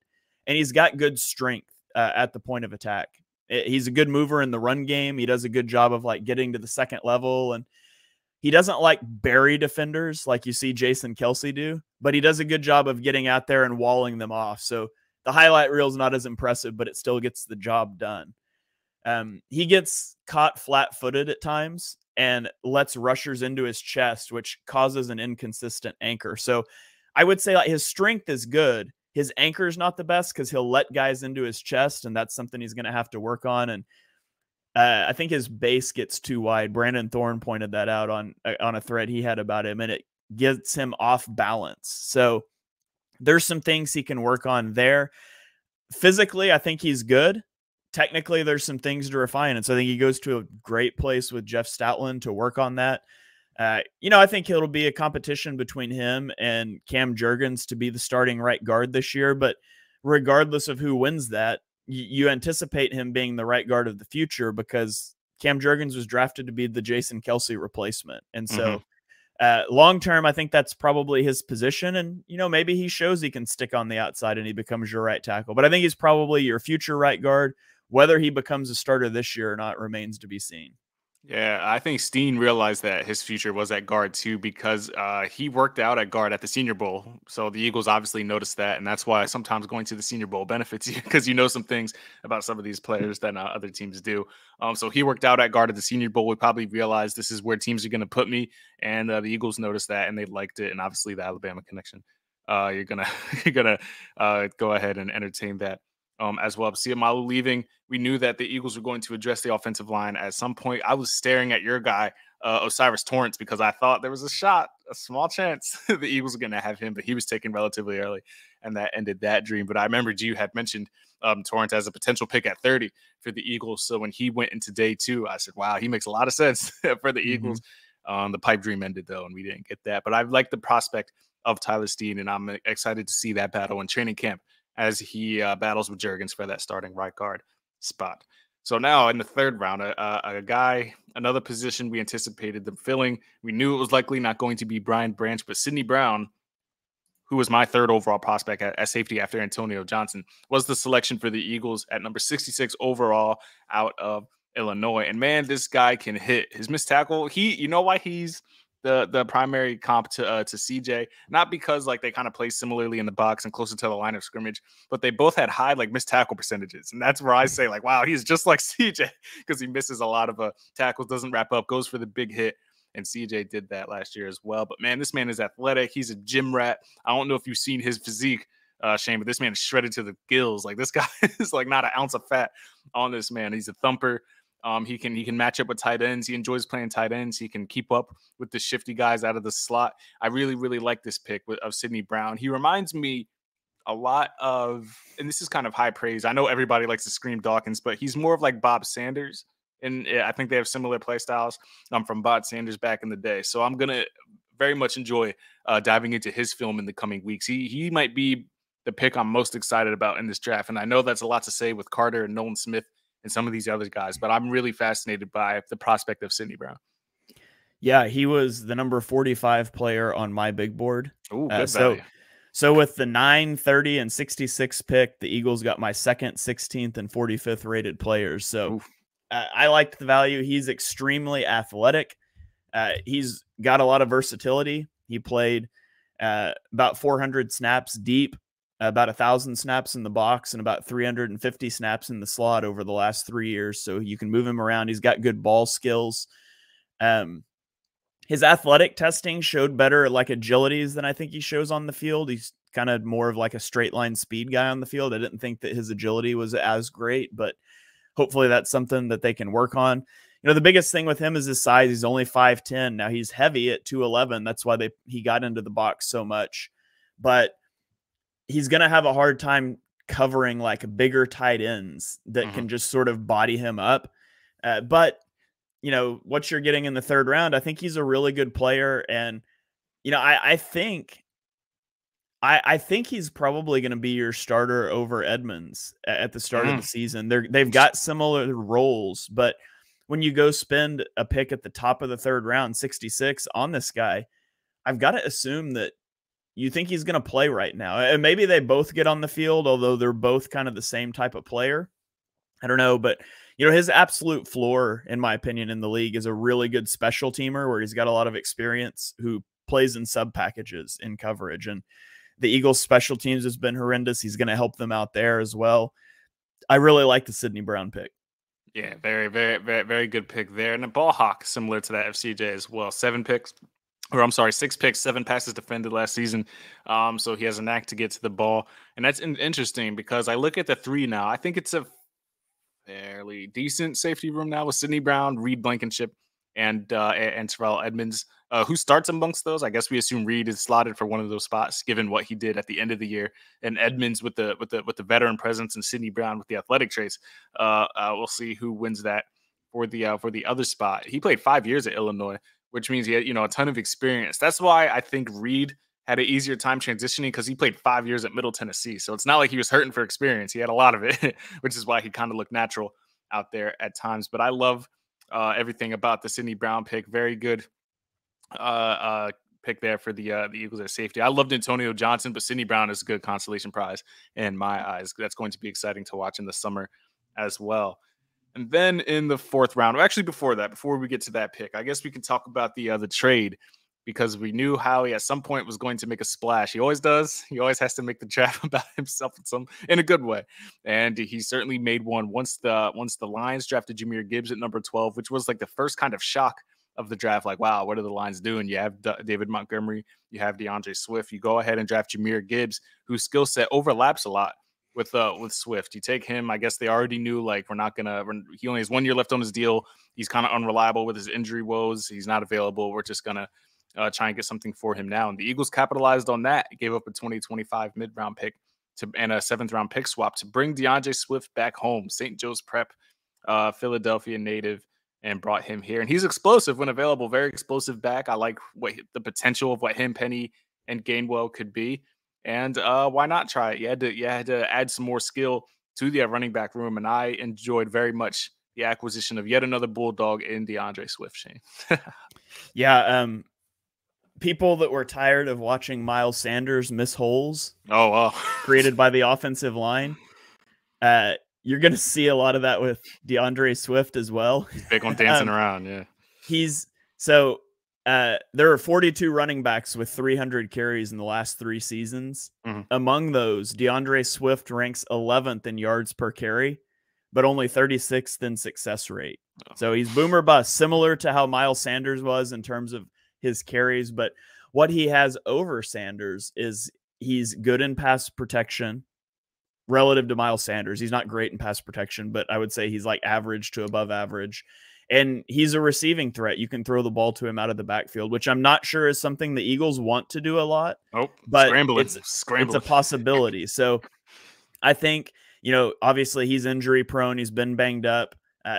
And he's got good strength at the point of attack. He's a good mover in the run game. He does a good job of like getting to the second level. And he doesn't like bury defenders like you see Jason Kelce do, but he does a good job of getting out there and walling them off. So the highlight reel is not as impressive, but it still gets the job done. He gets caught flat-footed at times and lets rushers into his chest, which causes an inconsistent anchor. So I would say like his strength is good. His anchor is not the best because he'll let guys into his chest, and that's something he's going to have to work on. And I think his base gets too wide. Brandon Thorne pointed that out on a thread he had about him, and it gets him off balance. So there's some things he can work on there. Physically, I think he's good. Technically, there's some things to refine. And so I think he goes to a great place with Jeff Stoutland to work on that. I think it'll be a competition between him and Cam Jurgens to be the starting right guard this year. But regardless of who wins that, you anticipate him being the right guard of the future because Cam Jurgens was drafted to be the Jason Kelce replacement. And so long term, I think that's probably his position. And, maybe he shows he can stick on the outside and he becomes your right tackle. But I think he's probably your future right guard. Whether he becomes a starter this year or not remains to be seen. Yeah, I think Steen realized that his future was at guard too because he worked out at guard at the Senior Bowl. So the Eagles obviously noticed that, and that's why sometimes going to the Senior Bowl benefits you because you know some things about some of these players that other teams do. So he worked out at guard at the Senior Bowl. We probably realized this is where teams are going to put me, and the Eagles noticed that, and they liked it, and obviously the Alabama connection. You're gonna go ahead and entertain that. As well. Siamalu leaving, we knew that the Eagles were going to address the offensive line at some point. I was staring at your guy, O'Cyrus Torrence, because I thought there was a small chance the Eagles were going to have him, but he was taken relatively early, and that ended that dream. But I remember you had mentioned Torrence as a potential pick at 30 for the Eagles. So when he went into day 2, I said, wow, he makes a lot of sense for the Eagles. The pipe dream ended, though, and we didn't get that. But I like the prospect of Tyler Steen, and I'm excited to see that battle in training camp as he battles with Jurgens for that starting right guard spot. So now in the third round, a guy, another position we anticipated them filling. We knew it was likely not going to be Brian Branch, but Sidney Brown, who was my third overall prospect at safety after Antonio Johnson, was the selection for the Eagles at number 66 overall out of Illinois. And man, this guy can hit. His missed tackle, you know why he's the primary comp to CJ? Not because like they kind of play similarly in the box and closer to the line of scrimmage, but they both had high like missed tackle percentages. And that's where I say like, wow, he's just like CJ, because he misses a lot of tackles, doesn't wrap up, goes for the big hit. And CJ did that last year as well. But man, this man is athletic. He's a gym rat. I don't know if you've seen his physique, Shane, but this man is shredded to the gills. Like this guy is like not an ounce of fat on this man. He's a thumper. He can match up with tight ends. He enjoys playing tight ends. He can keep up with the shifty guys out of the slot. I really, really like this pick of Sidney Brown. He reminds me a lot of, and this is kind of high praise, I know everybody likes to scream Dawkins, but he's more of like Bob Sanders. And I think they have similar play styles from Bob Sanders back in the day. So I'm going to very much enjoy diving into his film in the coming weeks. He might be the pick I'm most excited about in this draft. And I know that's a lot to say with Carter and Nolan Smith and some of these other guys, but I'm really fascinated by the prospect of Sidney Brown. Yeah, he was the number 45 player on my big board. Ooh, good value. So with the 9, 30, and 66 pick, the Eagles got my 2nd, 16th, and 45th rated players. So I liked the value. He's extremely athletic. He's got a lot of versatility. He played about 400 snaps deep, about 1,000 snaps in the box, and about 350 snaps in the slot over the last 3 years. So you can move him around. He's got good ball skills. His athletic testing showed better like agilities than I think he shows on the field. He's kind of more of like a straight line speed guy on the field. I didn't think that his agility was as great, but hopefully that's something that they can work on. You know, the biggest thing with him is his size. He's only 5'10". Now he's heavy at 211. That's why he got into the box so much, but he's going to have a hard time covering like bigger tight ends that can just sort of body him up. But you know, what you're getting in the 3rd round, I think he's a really good player. And, you know, I think he's probably going to be your starter over Edmonds at the start of the season. They've got similar roles, but when you go spend a pick at the top of the 3rd round, 66 on this guy, I've got to assume that you think he's going to play right now. And maybe they both get on the field, although they're both kind of the same type of player. I don't know, but you know, his absolute floor, in my opinion, in the league is a really good special teamer where he's got a lot of experience who plays in sub packages in coverage. And the Eagles special teams has been horrendous. He's going to help them out there as well. I really like the Sidney Brown pick. Yeah, very, very, very, very good pick there. And a ball hawk similar to that FCJ as well. 6 picks, 7 passes defended last season. So he has a knack to get to the ball. And that's interesting because I look at the 3 now. I think it's a fairly decent safety room now with Sidney Brown, Reed Blankenship, and Terrell Edmonds. Who starts amongst those? I guess we assume Reed is slotted for one of those spots, given what he did at the end of the year. And Edmonds with the veteran presence, and Sidney Brown with the athletic traits. We'll see who wins that for the other spot. He played 5 years at Illinois, which means he had a ton of experience. That's why I think Reed had an easier time transitioning, because he played 5 years at Middle Tennessee. So it's not like he was hurting for experience. He had a lot of it, which is why he kind of looked natural out there at times. But I love everything about the Sidney Brown pick. Very good pick there for the Eagles at safety. I loved Antonio Johnson, but Sidney Brown is a good consolation prize in my eyes. That's going to be exciting to watch in the summer as well. And then in the 4th round, or actually before we get to that pick, I guess we can talk about the trade, because we knew Howie at some point was going to make a splash. He always does. He always has to make the draft about himself in a good way. And he certainly made one once the Lions drafted Jahmyr Gibbs at number 12, which was like the first kind of shock of the draft. Like, wow, what are the Lions doing? You have David Montgomery, you have DeAndre Swift. You go ahead and draft Jahmyr Gibbs, whose skill set overlaps a lot with Swift. You take him. I guess they already knew, like, he only has 1 year left on his deal. He's kind of unreliable with his injury woes. He's not available. We're just going to try and get something for him now. And the Eagles capitalized on that. Gave up a 2025 mid-round pick and a 7th round pick swap to bring DeAndre Swift back home. St. Joe's Prep, Philadelphia native, and brought him here. And he's explosive when available, very explosive back. I like the potential of what him, Penny, and Gainwell could be. And why not try it? You had to add some more skill to the running back room, and I enjoyed very much the acquisition of yet another Bulldog in DeAndre Swift, Shane. Yeah, people that were tired of watching Miles Sanders miss holes. Oh, wow. Created by the offensive line. You're going to see a lot of that with DeAndre Swift as well. He's big on dancing around. Yeah. There are 42 running backs with 300 carries in the last 3 seasons. Mm-hmm. Among those, DeAndre Swift ranks 11th in yards per carry, but only 36th in success rate. Oh. So he's boomer bust, similar to how Miles Sanders was in terms of his carries. But what he has over Sanders is he's good in pass protection relative to Miles Sanders. He's not great in pass protection, but I would say he's like average to above average. And he's a receiving threat. You can throw the ball to him out of the backfield, which I'm not sure is something the Eagles want to do a lot. But it's a possibility. So I think, obviously he's injury prone. He's been banged up.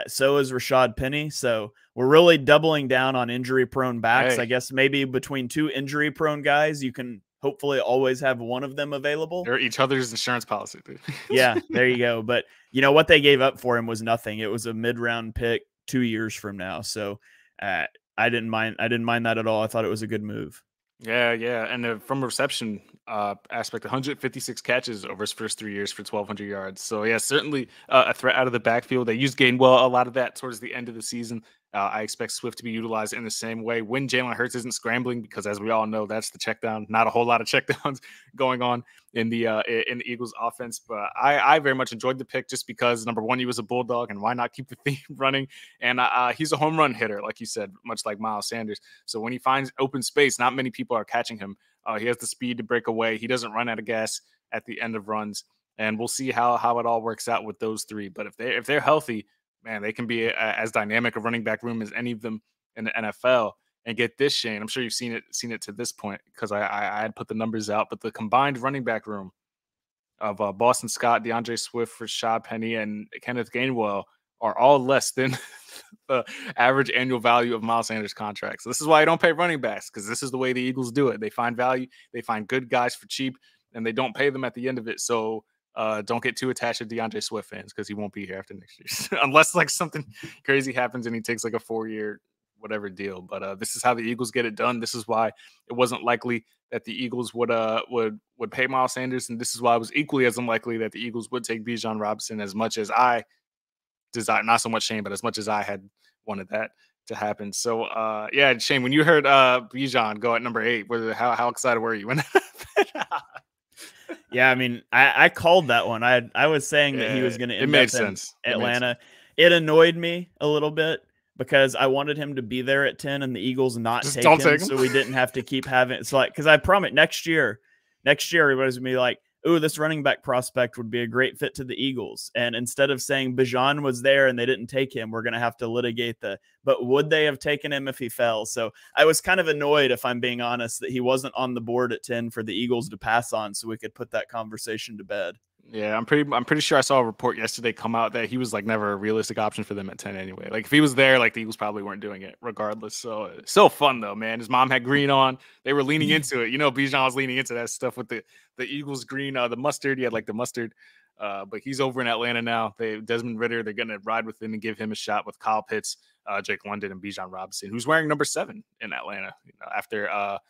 So is Rashad Penny. So we're really doubling down on injury prone backs. I guess maybe between 2 injury prone guys, you can hopefully always have one of them available. They're each other's insurance policy, dude. Yeah, there you go. But what they gave up for him was nothing. It was a mid-round pick 2 years from now. So I didn't mind that at all. I thought it was a good move. Yeah. And from a reception aspect, 156 catches over his first 3 years for 1,200 yards. So, yeah, certainly a threat out of the backfield. They used Gainwell a lot of that towards the end of the season. I expect Swift to be utilized in the same way when Jalen Hurts isn't scrambling, because as we all know, that's the check down. Not a whole lot of check downs going on in the Eagles offense. But I very much enjoyed the pick just because, number one, he was a Bulldog, and why not keep the theme running? And he's a home run hitter, like you said, much like Miles Sanders. So when he finds open space, not many people are catching him. He has the speed to break away. He doesn't run out of gas at the end of runs. And we'll see how it all works out with those 3. But if they're healthy, man, they can be as dynamic a running back room as any of them in the NFL. And get this, Shane, I'm sure you've seen it to this point, because I had put the numbers out, but the combined running back room of Boston Scott, DeAndre Swift, Rashad Penny, and Kenneth Gainwell are all less than the average annual value of Miles Sanders' contract. So this is why I don't pay running backs, because this is the way the Eagles do it. They find value, they find good guys for cheap, and they don't pay them at the end of it. So don't get too attached to DeAndre Swift fans, because he won't be here after next year unless like something crazy happens and he takes like a 4-year whatever deal. But this is how the Eagles get it done. This is why it wasn't likely that the Eagles would pay Miles Sanders, and this is why it was equally as unlikely that the Eagles would take Bijan Robinson, as much as I desire, not so much Shane, but as much as I had wanted that to happen. So yeah, Shane, when you heard Bijan go at number 8, how excited were you when Yeah, I mean, I called that one. I was saying that he was going to end up in Atlanta. It annoyed me a little bit because I wanted him to be there at 10 and the Eagles not take him, so we didn't have to keep having it's like, because I promise next year everybody's gonna be like, ooh, this running back prospect would be a great fit to the Eagles. And instead of saying Bijan was there and they didn't take him, we're going to have to litigate but would they have taken him if he fell? So I was kind of annoyed, if I'm being honest, that he wasn't on the board at 10 for the Eagles to pass on so we could put that conversation to bed. Yeah, I'm pretty sure I saw a report yesterday come out that he was like never a realistic option for them at 10 anyway. Like if he was there, like the Eagles probably weren't doing it regardless. So so fun though, man. His mom had green on. They were leaning into it. Bijan was leaning into that stuff with the Eagles green, the mustard. He had like the mustard. But he's over in Atlanta now. Desmond Ridder, they're going to ride with him and give him a shot with Kyle Pitts, Jake London, and Bijan Robinson, who's wearing number 7 in Atlanta. After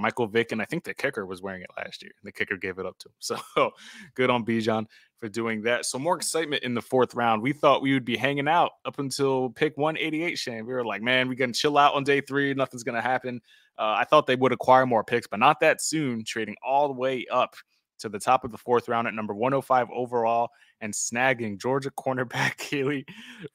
Michael Vick, and I think the kicker was wearing it last year. The kicker gave it up to him. So good on Bijan for doing that. So more excitement in the 4th round. We thought we would be hanging out up until pick 188, Shane. We were like, man, we're going to chill out on day 3. Nothing's going to happen. I thought they would acquire more picks, but not that soon, trading all the way up to the top of the 4th round at number 105 overall and snagging Georgia cornerback Kelee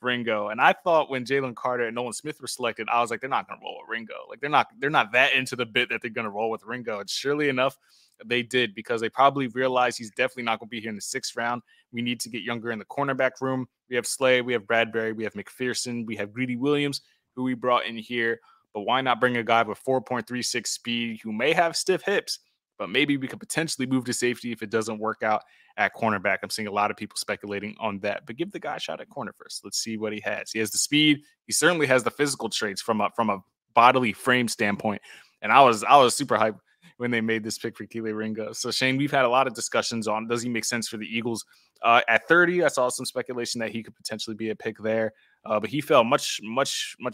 Ringo. And I thought when Jalen Carter and Nolan Smith were selected, I was like, they're not going to roll with Ringo. Like they're not that into the bit that they're going to roll with Ringo. And surely enough, they did, because they probably realized he's definitely not going to be here in the 6th round. We need to get younger in the cornerback room. We have Slay, we have Bradbury, we have McPherson, we have Greedy Williams, who we brought in here. But why not bring a guy with 4.36 speed who may have stiff hips, but maybe we could potentially move to safety if it doesn't work out at cornerback. I'm seeing a lot of people speculating on that, but give the guy a shot at corner first. Let's see what he has. He has the speed. He certainly has the physical traits from a bodily frame standpoint. And I was super hyped when they made this pick for Kelee Ringo. So Shane, we've had a lot of discussions on, does he make sense for the Eagles? At 30, I saw some speculation that he could potentially be a pick there. but he fell much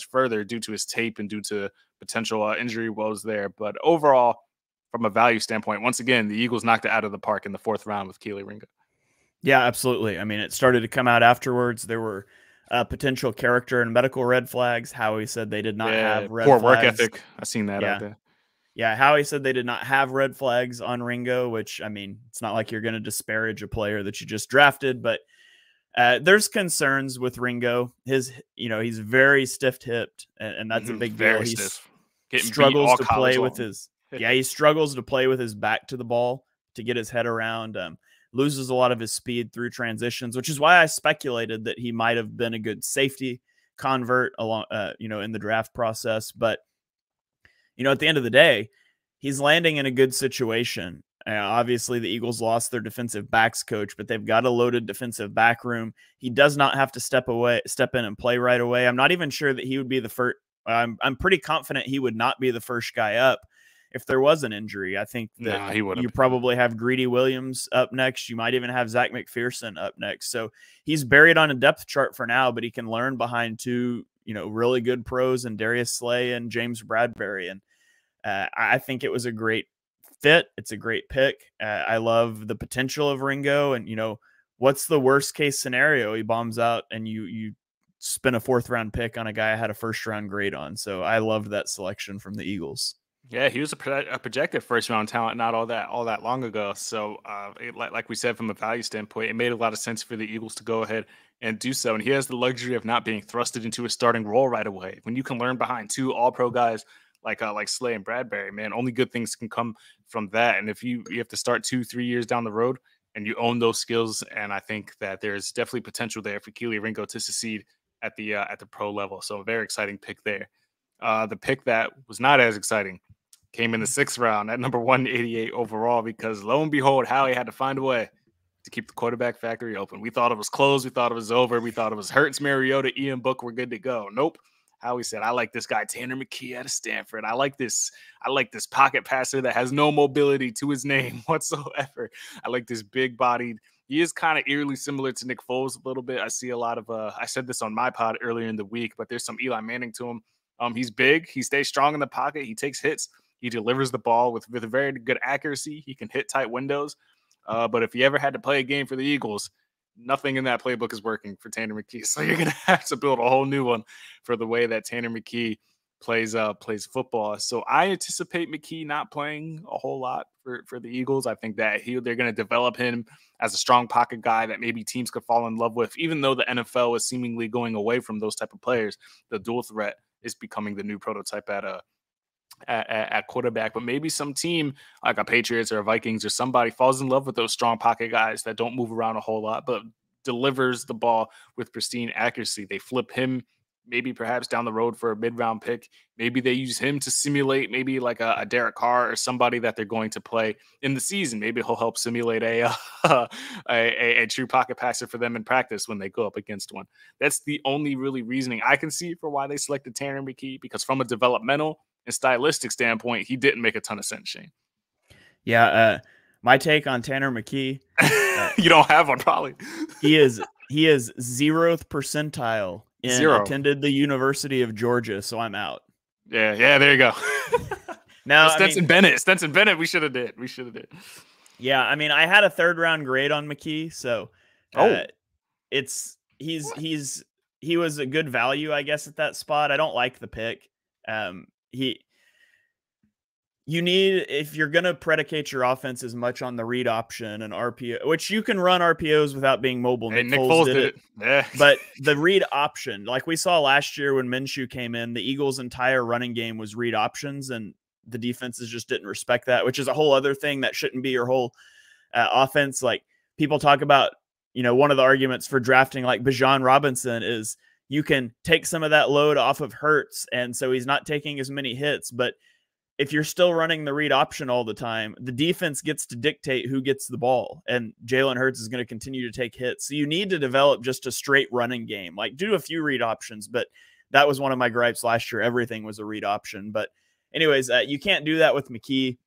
further due to his tape and due to potential injury woes there. But overall, from a value standpoint, once again, the Eagles knocked it out of the park in the 4th round with Kelee Ringo. Yeah, absolutely. I mean, it started to come out afterwards. There were potential character and medical red flags. Howie said they did not have red poor flags. Work ethic. I've seen that out there. Yeah, Howie said they did not have red flags on Ringo, which, I mean, it's not like you're going to disparage a player that you just drafted, but there's concerns with Ringo. He's very stiff-hipped, and that's a big deal. He struggles to play with his he struggles to play with his back to the ball to get his head around. Loses a lot of his speed through transitions, which is why I speculated that he might have been a good safety convert along, in the draft process. But at the end of the day, he's landing in a good situation. Obviously, the Eagles lost their defensive backs coach, but they've got a loaded defensive back room. He does not have to step in and play right away. I'm not even sure that he would be the first. I'm pretty confident he would not be the first guy up if there was an injury. I think that you probably have Greedy Williams up next. You might even have Zach McPherson up next. So he's buried on a depth chart for now, but he can learn behind two, really good pros and Darius Slay and James Bradbury. And I think it was a great fit. It's a great pick. I love the potential of Ringo. And, what's the worst case scenario? He bombs out and you spend a 4th round pick on a guy I had a 1st round grade on. So I loved that selection from the Eagles. Yeah, he was a projected 1st round talent not all that long ago. So like we said, from a value standpoint, it made a lot of sense for the Eagles to go ahead and do so. And he has the luxury of not being thrusted into a starting role right away. When you can learn behind 2 all-pro guys like Slay and Bradbury, man, only good things can come from that. And if you have to start 2-3 years down the road and you own those skills, and I think that there's definitely potential there for Kelee Ringo to succeed at the pro level. So a very exciting pick there. The pick that was not as exciting came in the 6th round at number 188 overall, because lo and behold, Howie had to find a way to keep the quarterback factory open. We thought it was closed. We thought it was over. We thought it was Hurts, Mariota, Ian Book were good to go. Nope. Howie said, I like this guy, Tanner McKee out of Stanford. I like this pocket passer that has no mobility to his name whatsoever. I like this big-bodied. He is kind of eerily similar to Nick Foles a little bit. I see a lot of I said this on my pod earlier in the week, but there's some Eli Manning to him. He's big. He stays strong in the pocket. He takes hits. He delivers the ball with a very good accuracy. He can hit tight windows. But if you ever had to play a game for the Eagles, nothing in that playbook is working for Tanner McKee. So you're going to have to build a whole new one for the way that Tanner McKee plays football. So I anticipate McKee not playing a whole lot for the Eagles. I think that they're going to develop him as a strong pocket guy that maybe teams could fall in love with. Even though the NFL is seemingly going away from those type of players, the dual threat is becoming the new prototype at quarterback. But maybe some team like a Patriots or a Vikings or somebody falls in love with those strong pocket guys that don't move around a whole lot, but delivers the ball with pristine accuracy. They flip him maybe perhaps down the road for a mid-round pick. Maybe they use him to simulate maybe like a Derek Carr or somebody that they're going to play in the season. Maybe he'll help simulate a true pocket passer for them in practice when they go up against one. That's the only really reasoning I can see for why they selected Tanner McKee, because from a developmental and stylistic standpoint, he didn't make a ton of sense, Shane. Yeah, my take on Tanner McKee. You don't have one, probably. He is 0th percentile and attended the University of Georgia, so I'm out. Yeah, there you go. Now, Stetson Bennett, we should have did. Yeah, I mean, I had a 3rd round grade on McKee, so he was a good value, I guess, at that spot. I don't like the pick. You need, if you're going to predicate your offense as much on the read option and RPO, which you can run RPOs without being mobile. Nick Foles did it. Yeah. But the read option, like we saw last year when Minshew came in, the Eagles' entire running game was read options, and the defenses just didn't respect that, which is a whole other thing that shouldn't be your whole offense. Like people talk about, one of the arguments for drafting like Bijan Robinson is you can take some of that load off of Hurts, and so he's not taking as many hits. But if you're still running the read option all the time, the defense gets to dictate who gets the ball, and Jalen Hurts is going to continue to take hits. So you need to develop just a straight running game, like do a few read options. But that was one of my gripes last year. Everything was a read option. But anyways, you can't do that with McKee.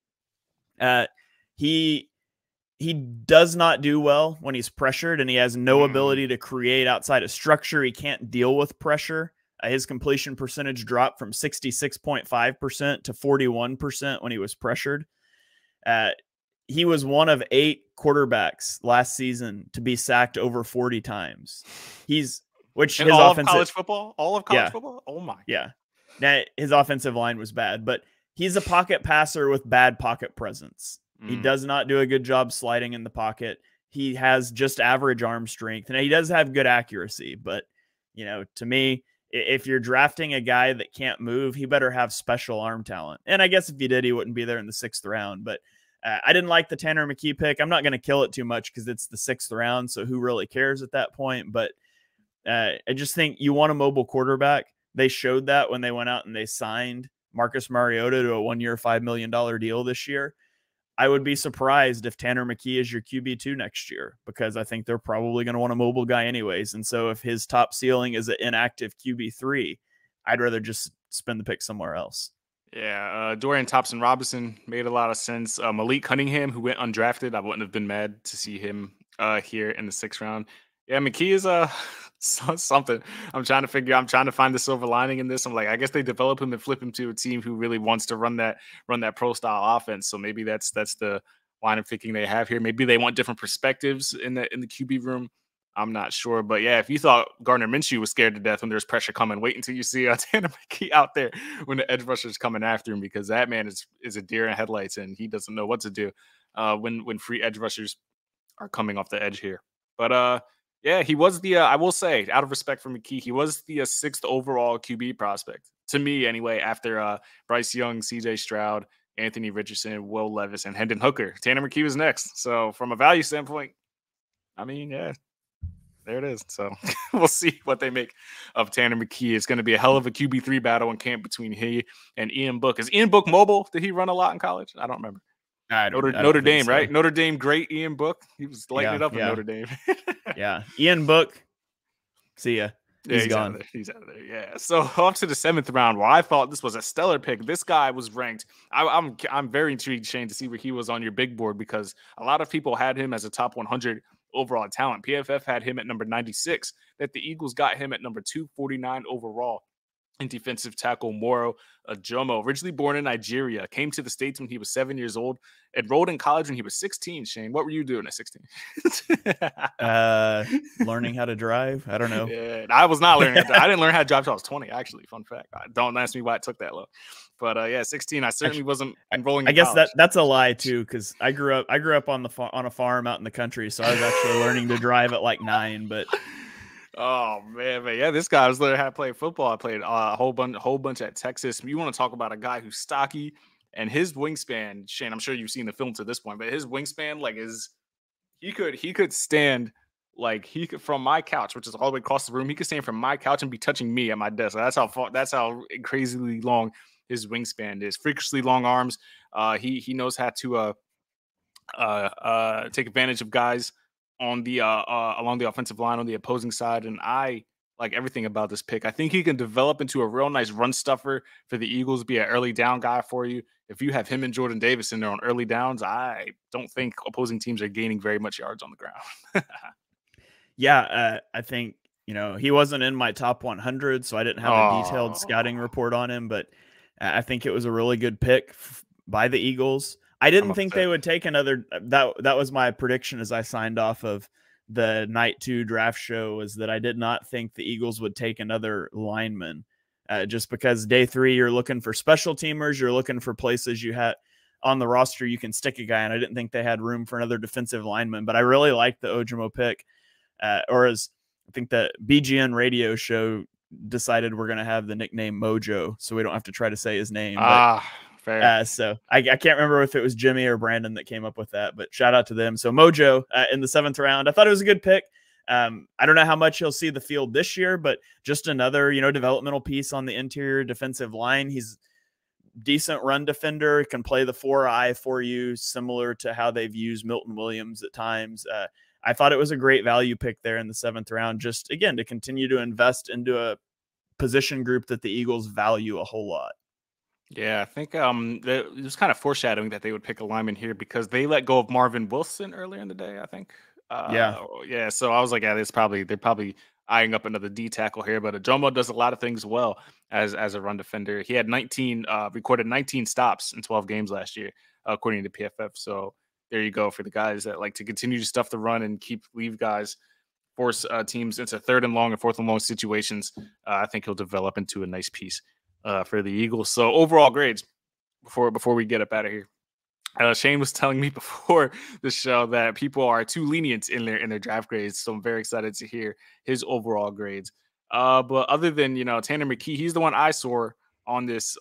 he does not do well when he's pressured, and he has no ability to create outside of structure. He can't deal with pressure. His completion percentage dropped from 66.5% to 41% when he was pressured. He was one of 8 quarterbacks last season to be sacked over 40 times. His all of college football? All of college football? Oh my. Yeah. Now, his offensive line was bad, but he's a pocket passer with bad pocket presence. He does not do a good job sliding in the pocket. He has just average arm strength, and he does have good accuracy. But, to me, if you're drafting a guy that can't move, he better have special arm talent. And I guess if he did, he wouldn't be there in the 6th round. But I didn't like the Tanner McKee pick. I'm not going to kill it too much because it's the 6th round, so who really cares at that point? But I just think you want a mobile quarterback. They showed that when they went out and they signed Marcus Mariota to a 1-year, $5 million deal this year. I would be surprised if Tanner McKee is your QB2 next year, because I think they're probably going to want a mobile guy anyways. And so if his top ceiling is an inactive QB3, I'd rather just spend the pick somewhere else. Yeah, Dorian Thompson-Robinson made a lot of sense. Malik Cunningham, who went undrafted, I wouldn't have been mad to see him here in the 6th round. Yeah, McKee is something. I'm trying to find the silver lining in this. I'm like, I guess they develop him and flip him to a team who really wants to run that pro style offense. So maybe that's the line of thinking they have here. Maybe they want different perspectives in the QB room. I'm not sure, but yeah, if you thought Gardner Minshew was scared to death when there's pressure coming, wait until you see Tanner McKee out there when the edge rusher is coming after him, because that man is a deer in headlights and he doesn't know what to do when free edge rushers are coming off the edge here. But yeah, he was I will say, out of respect for McKee, he was the 6th overall QB prospect to me anyway, after Bryce Young, CJ Stroud, Anthony Richardson, Will Levis, and Hendon Hooker. Tanner McKee was next. So from a value standpoint, I mean, yeah, there it is. So we'll see what they make of Tanner McKee. It's going to be a hell of a QB3 battle in camp between he and Ian Book. Is Ian Book mobile? Did he run a lot in college? I don't remember. Notre Dame, so. Right? Notre Dame, great Ian Book. He was lighting it up in Notre Dame. Yeah. Ian Book. See ya. He's gone. He's out of there. Yeah. So off to the 7th round, where I thought this was a stellar pick. This guy was ranked. I'm very intrigued, Shane, to see where he was on your big board, because a lot of people had him as a top 100 overall talent. PFF had him at number 96. That the Eagles got him at number 249 overall. And defensive tackle Moro Ajomo, originally born in Nigeria, came to the States when he was 7 years old, enrolled in college when he was 16. Shane, what were you doing at 16? Learning how to drive. I don't know. Yeah, I was not learning. I didn't learn how to drive until I was 20, actually. Fun fact. Don't ask me why it took that long. But yeah, 16. I certainly wasn't enrolling. I guess that's a lie too, because I grew up on a farm out in the country, so I was actually learning to drive at like 9. But oh man, yeah, this guy was learning how to play football. I played a whole bunch at Texas. You want to talk about a guy who's stocky, and his wingspan, Shane, I'm sure you've seen the film to this point, but his wingspan, like, he could stand, like, he could, from my couch, which is all the way across the room, he could stand from my couch and be touching me at my desk. That's how crazily long his wingspan is. Freakishly long arms. He knows how to take advantage of guys on the along the offensive line on the opposing side, and I like everything about this pick. I think he can develop into a real nice run stuffer for the Eagles, be an early down guy for you. If you have him and Jordan Davis in there on early downs, I don't think opposing teams are gaining very much yards on the ground. Yeah, I think, he wasn't in my top 100, so I didn't have a detailed scouting report on him, but I think it was a really good pick by the Eagles. I didn't think they would take another. That was my prediction as I signed off of the night 2 draft show, was that I did not think the Eagles would take another lineman, just because day 3 you're looking for special teamers, you're looking for places you had on the roster you can stick a guy, and I didn't think they had room for another defensive lineman. But I really liked the Ojomo pick, or as I think the BGN radio show decided we're going to have the nickname Mojo, so we don't have to try to say his name. Fair. So I can't remember if it was Jimmy or Brandon that came up with that, but shout out to them. So Mojo in the 7th round, I thought it was a good pick. I don't know how much he'll see the field this year, but just another, developmental piece on the interior defensive line. He's decent run defender, can play the 4-eye for you, similar to how they've used Milton Williams at times. I thought it was a great value pick there in the 7th round, just again, to continue to invest into a position group that the Eagles value a whole lot. Yeah, I think it was kind of foreshadowing that they would pick a lineman here because they let go of Marvin Wilson earlier in the day, I think. Yeah. Yeah, so I was like, yeah, they're probably eyeing up another D tackle here, but Ajomo does a lot of things well as a run defender. He had 19 recorded 19 stops in 12 games last year, according to PFF. So there you go for the guys that like to continue to stuff the run and leave guys force teams into third and long and fourth and long situations. I think he'll develop into a nice piece for the Eagles. So overall grades before we get up out of here. Shane was telling me before the show that people are too lenient in their draft grades, so I'm very excited to hear his overall grades. But other than Tanner McKee, he's the one I saw on this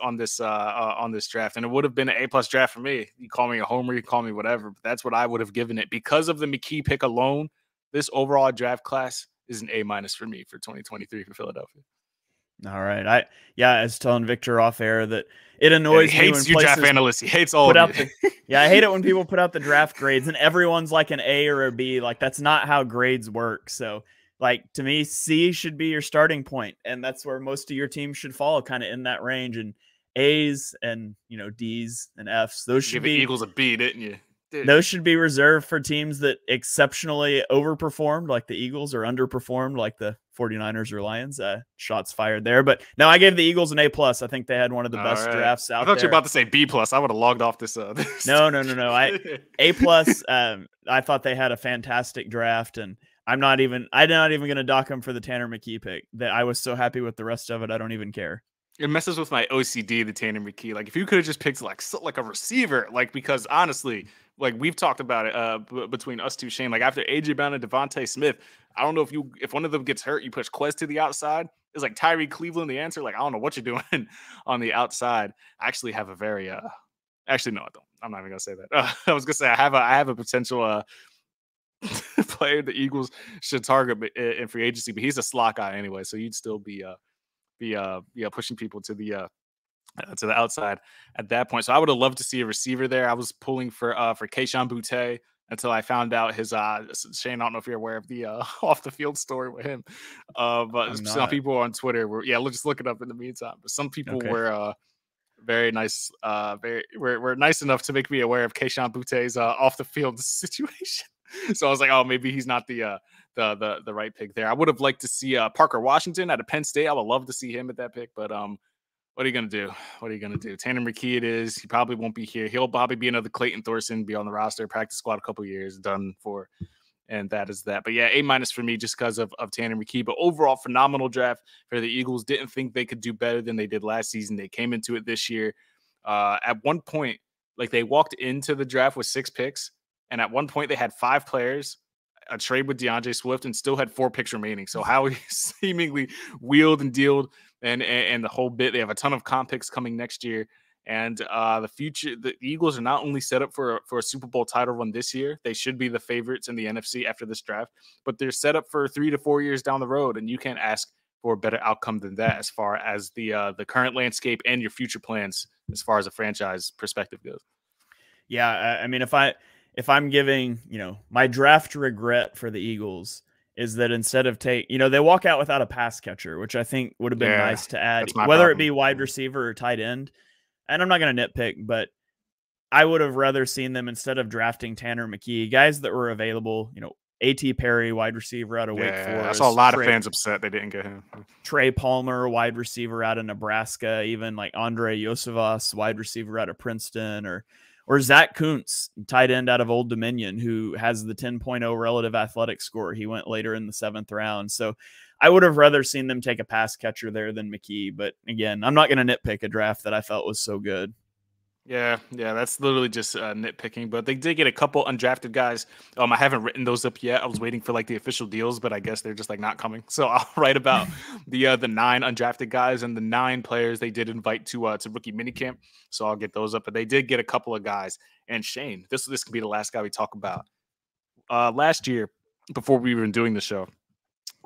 draft, and it would have been an A+ draft for me. You call me a homer, you call me whatever, but that's what I would have given it because of the McKee pick alone. This overall draft class is an A- for me for 2023 for Philadelphia. All right. I was telling Victor off air that it annoys me when hates you draft analysts. He hates all put of out you. I hate it when people put out the draft grades and everyone's like an A or a B. Like that's not how grades work. So like to me, C should be your starting point, and that's where most of your team should fall, kind of in that range. And A's and D's and F's, those should be the Eagles a B, didn't you? Those should be reserved for teams that exceptionally overperformed like the Eagles or underperformed like the 49ers or Lions. Shots fired there. But no, I gave the Eagles an A+. I think they had one of the best drafts out there. I thought you were about to say B+. I would have logged off this. No. A+. I thought they had a fantastic draft, and I'm not even going to dock them for the Tanner McKee pick. That I was so happy with the rest of it. I don't even care. It messes with my OCD, the Tanner McKee. Like if you could have just picked like a receiver, like because honestly, like we've talked about it between us two, Shane. Like after AJ Brown and Devontae Smith, I don't know if one of them gets hurt, you push Quez to the outside. It's like Tyree Cleveland the answer. Like I don't know what you're doing on the outside. I actually have a very actually no, I don't. I'm not even gonna say that. I was gonna say I have a potential player the Eagles should target in free agency, but he's a slot guy anyway, so you'd still be pushing people to the outside at that point. So I would have loved to see a receiver there. I was pulling for Kayshon Boutte until I found out his Shane, I don't know if you're aware of the off the field story with him. But some people on Twitter were let's just look it up in the meantime. But some people were very nice, were nice enough to make me aware of Kayshon Boutte's off the field situation. So I was like, oh, maybe he's not the right pick there. I would have liked to see Parker Washington out of Penn State. I would love to see him at that pick, but what are you going to do? What are you going to do? Tanner McKee it is. He probably won't be here. He'll probably be another Clayton Thorson, be on the roster, practice squad a couple years, done for. And that is that. But yeah, A- for me just because of Tanner McKee. But overall, phenomenal draft for the Eagles. Didn't think they could do better than they did last season. They came into it this year. At one point, like they walked into the draft with 6 picks. And at one point, they had 5 players, a trade with DeAndre Swift, and still had 4 picks remaining. So how he seemingly wheeled and dealed and the whole bit. They have a ton of comp picks coming next year. And the Eagles are not only set up for a Super Bowl title run this year, they should be the favorites in the NFC after this draft, but they're set up for 3 to 4 years down the road. And you can't ask for a better outcome than that as far as the current landscape and your future plans as far as a franchise perspective goes. Yeah, I mean, if I'm giving, my draft regret for the Eagles is that instead of they walk out without a pass catcher, which I think would have been nice to add, whether it be wide receiver or tight end. And I'm not going to nitpick, but I would have rather seen them instead of drafting Tanner McKee, guys that were available, A.T. Perry, wide receiver out of Wake Forest. I saw a lot of fans upset they didn't get him. Trey Palmer, wide receiver out of Nebraska, even like Andre Yosevas, wide receiver out of Princeton, or Zach Kuntz, tight end out of Old Dominion, who has the 10.0 relative athletic score. He went later in the 7th round. So I would have rather seen them take a pass catcher there than McKee. But again, I'm not going to nitpick a draft that I felt was so good. Yeah, that's literally just nitpicking. But they did get a couple undrafted guys. I haven't written those up yet. I was waiting for like the official deals, but I guess they're just like not coming. So I'll write about the 9 undrafted guys and the 9 players they did invite to rookie minicamp. So I'll get those up. But they did get a couple of guys. And Shane, this could be the last guy we talk about. Last year, before we were doing the show,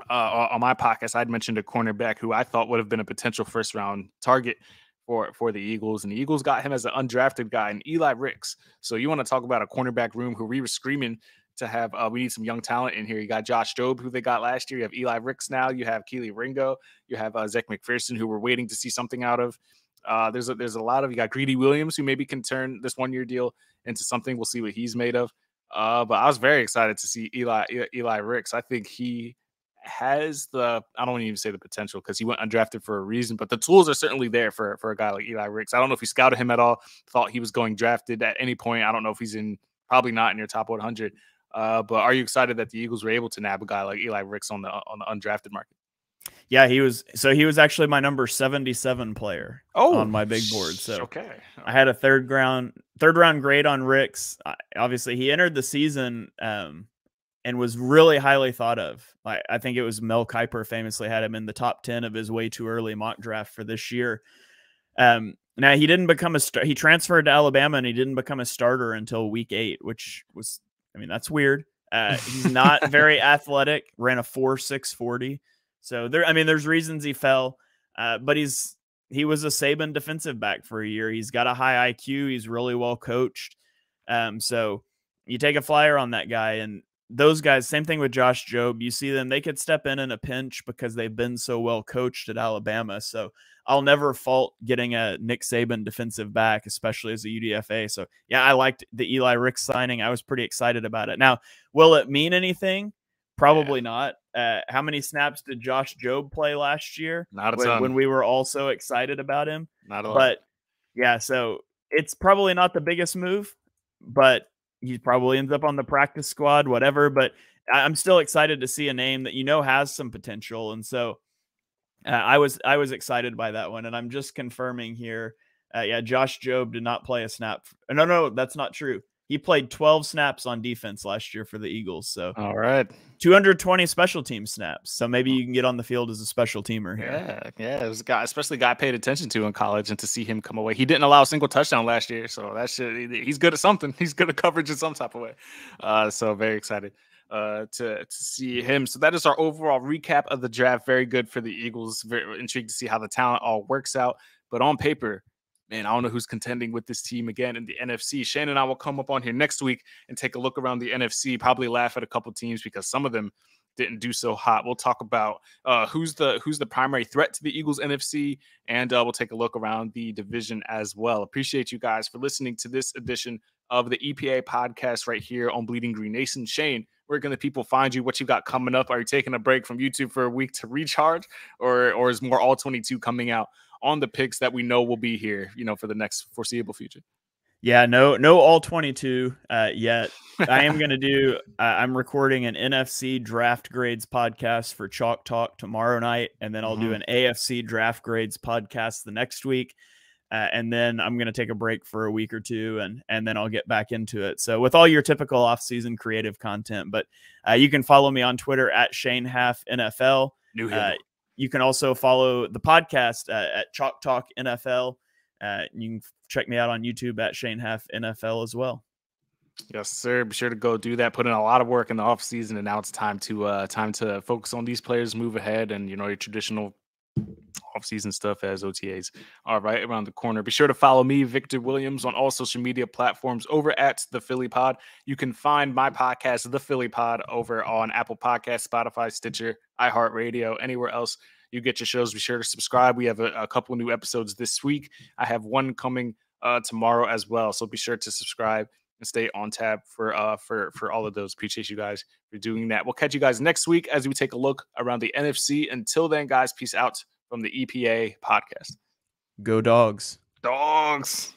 on my podcast, I'd mentioned a cornerback who I thought would have been a potential first round target for the Eagles, and the Eagles got him as an undrafted guy, and Eli Ricks. So you want to talk about a cornerback room who we were screaming to have. We need some young talent in here. You got Josh Jobe, who they got last year. You have Eli Ricks now. You have Keely Ringo. You have Zach McPherson, who we're waiting to see something out of. There's a lot of, you got Greedy Williams, who maybe can turn this 1-year deal into something. We'll see what he's made of. But I was very excited to see Eli Ricks. I think he has I don't even say the potential, because he went undrafted for a reason, but the tools are certainly there for a guy like Eli Ricks. I don't know if you scouted him at all, thought he was going drafted at any point. I don't know if he's probably not in your top 100. But are you excited that the Eagles were able to nab a guy like Eli Ricks on the undrafted market? Yeah, he was actually my number 77 player on my big board. So okay. I had a third round grade on Ricks. Obviously, he entered the season and was really highly thought of. I think it was Mel Kiper famously had him in the top 10 of his way too early mock draft for this year. Now he didn't become he transferred to Alabama, and he didn't become a starter until week 8, which was, that's weird. He's not very athletic, ran a 4.6 40. So there's reasons he fell, but he was a Saban defensive back for a year. He's got a high IQ. He's really well coached. So you take a flyer on that guy, and those guys, same thing with Josh Jobe. You see them, they could step in a pinch because they've been so well coached at Alabama. So I'll never fault getting a Nick Saban defensive back, especially as a UDFA. So yeah, I liked the Eli Ricks signing. I was pretty excited about it. Now, will it mean anything? Probably not. How many snaps did Josh Jobe play last year? Not a ton. When we were all so excited about him. Not a lot. But yeah, so it's probably not the biggest move, but he probably ends up on the practice squad, whatever. But I'm still excited to see a name that has some potential. And so I was excited by that one. And I'm just confirming here. Josh Jobe did not play a snap. No, that's not true. He played 12 snaps on defense last year for the Eagles. So all right, 220 special team snaps. So maybe you can get on the field as a special teamer here. Yeah. It was a guy, especially a guy I paid attention to in college, and to see him come away. He didn't allow a single touchdown last year, so he's good at something. He's good at coverage in some type of way. So very excited to see him. So that is our overall recap of the draft. Very good for the Eagles. Very intrigued to see how the talent all works out. But on paper, man, I don't know who's contending with this team again in the NFC. Shane and I will come up on here next week and take a look around the NFC, probably laugh at a couple teams because some of them didn't do so hot. We'll talk about who's the primary threat to the Eagles NFC, and we'll take a look around the division as well. Appreciate you guys for listening to this edition of the EPA podcast right here on Bleeding Green Nation. Shane, where can the people find you? What you got coming up? Are you taking a break from YouTube for a week to recharge, or is more All 22 coming out on the picks that we know will be here, for the next foreseeable future? Yeah, no All 22 yet. I am going to do, I'm recording an NFC draft grades podcast for Chalk Talk tomorrow night. And then I'll do an AFC draft grades podcast the next week. And then I'm going to take a break for a week or two, and then I'll get back into it. So with all your typical off-season creative content, but you can follow me on Twitter at Shane Haff NFL. You can also follow the podcast at Chalk Talk NFL. You can check me out on YouTube at Shane Haff NFL as well. Yes, sir. Be sure to go do that. Put in a lot of work in the off season, and now it's time to focus on these players, move ahead, and your traditional off-season stuff as OTAs are right around the corner. Be sure to follow me, Victor Williams, on all social media platforms over at The Philly Pod. You can find my podcast, The Philly Pod, over on Apple Podcasts, Spotify, Stitcher, iHeartRadio, anywhere else you get your shows. Be sure to subscribe. We have a couple new episodes this week. I have one coming tomorrow as well, so be sure to subscribe and stay on tab for all of those. Appreciate you guys for doing that. We'll catch you guys next week as we take a look around the NFC. Until then, guys, peace out from the EPA podcast. Go Dogs. Dogs.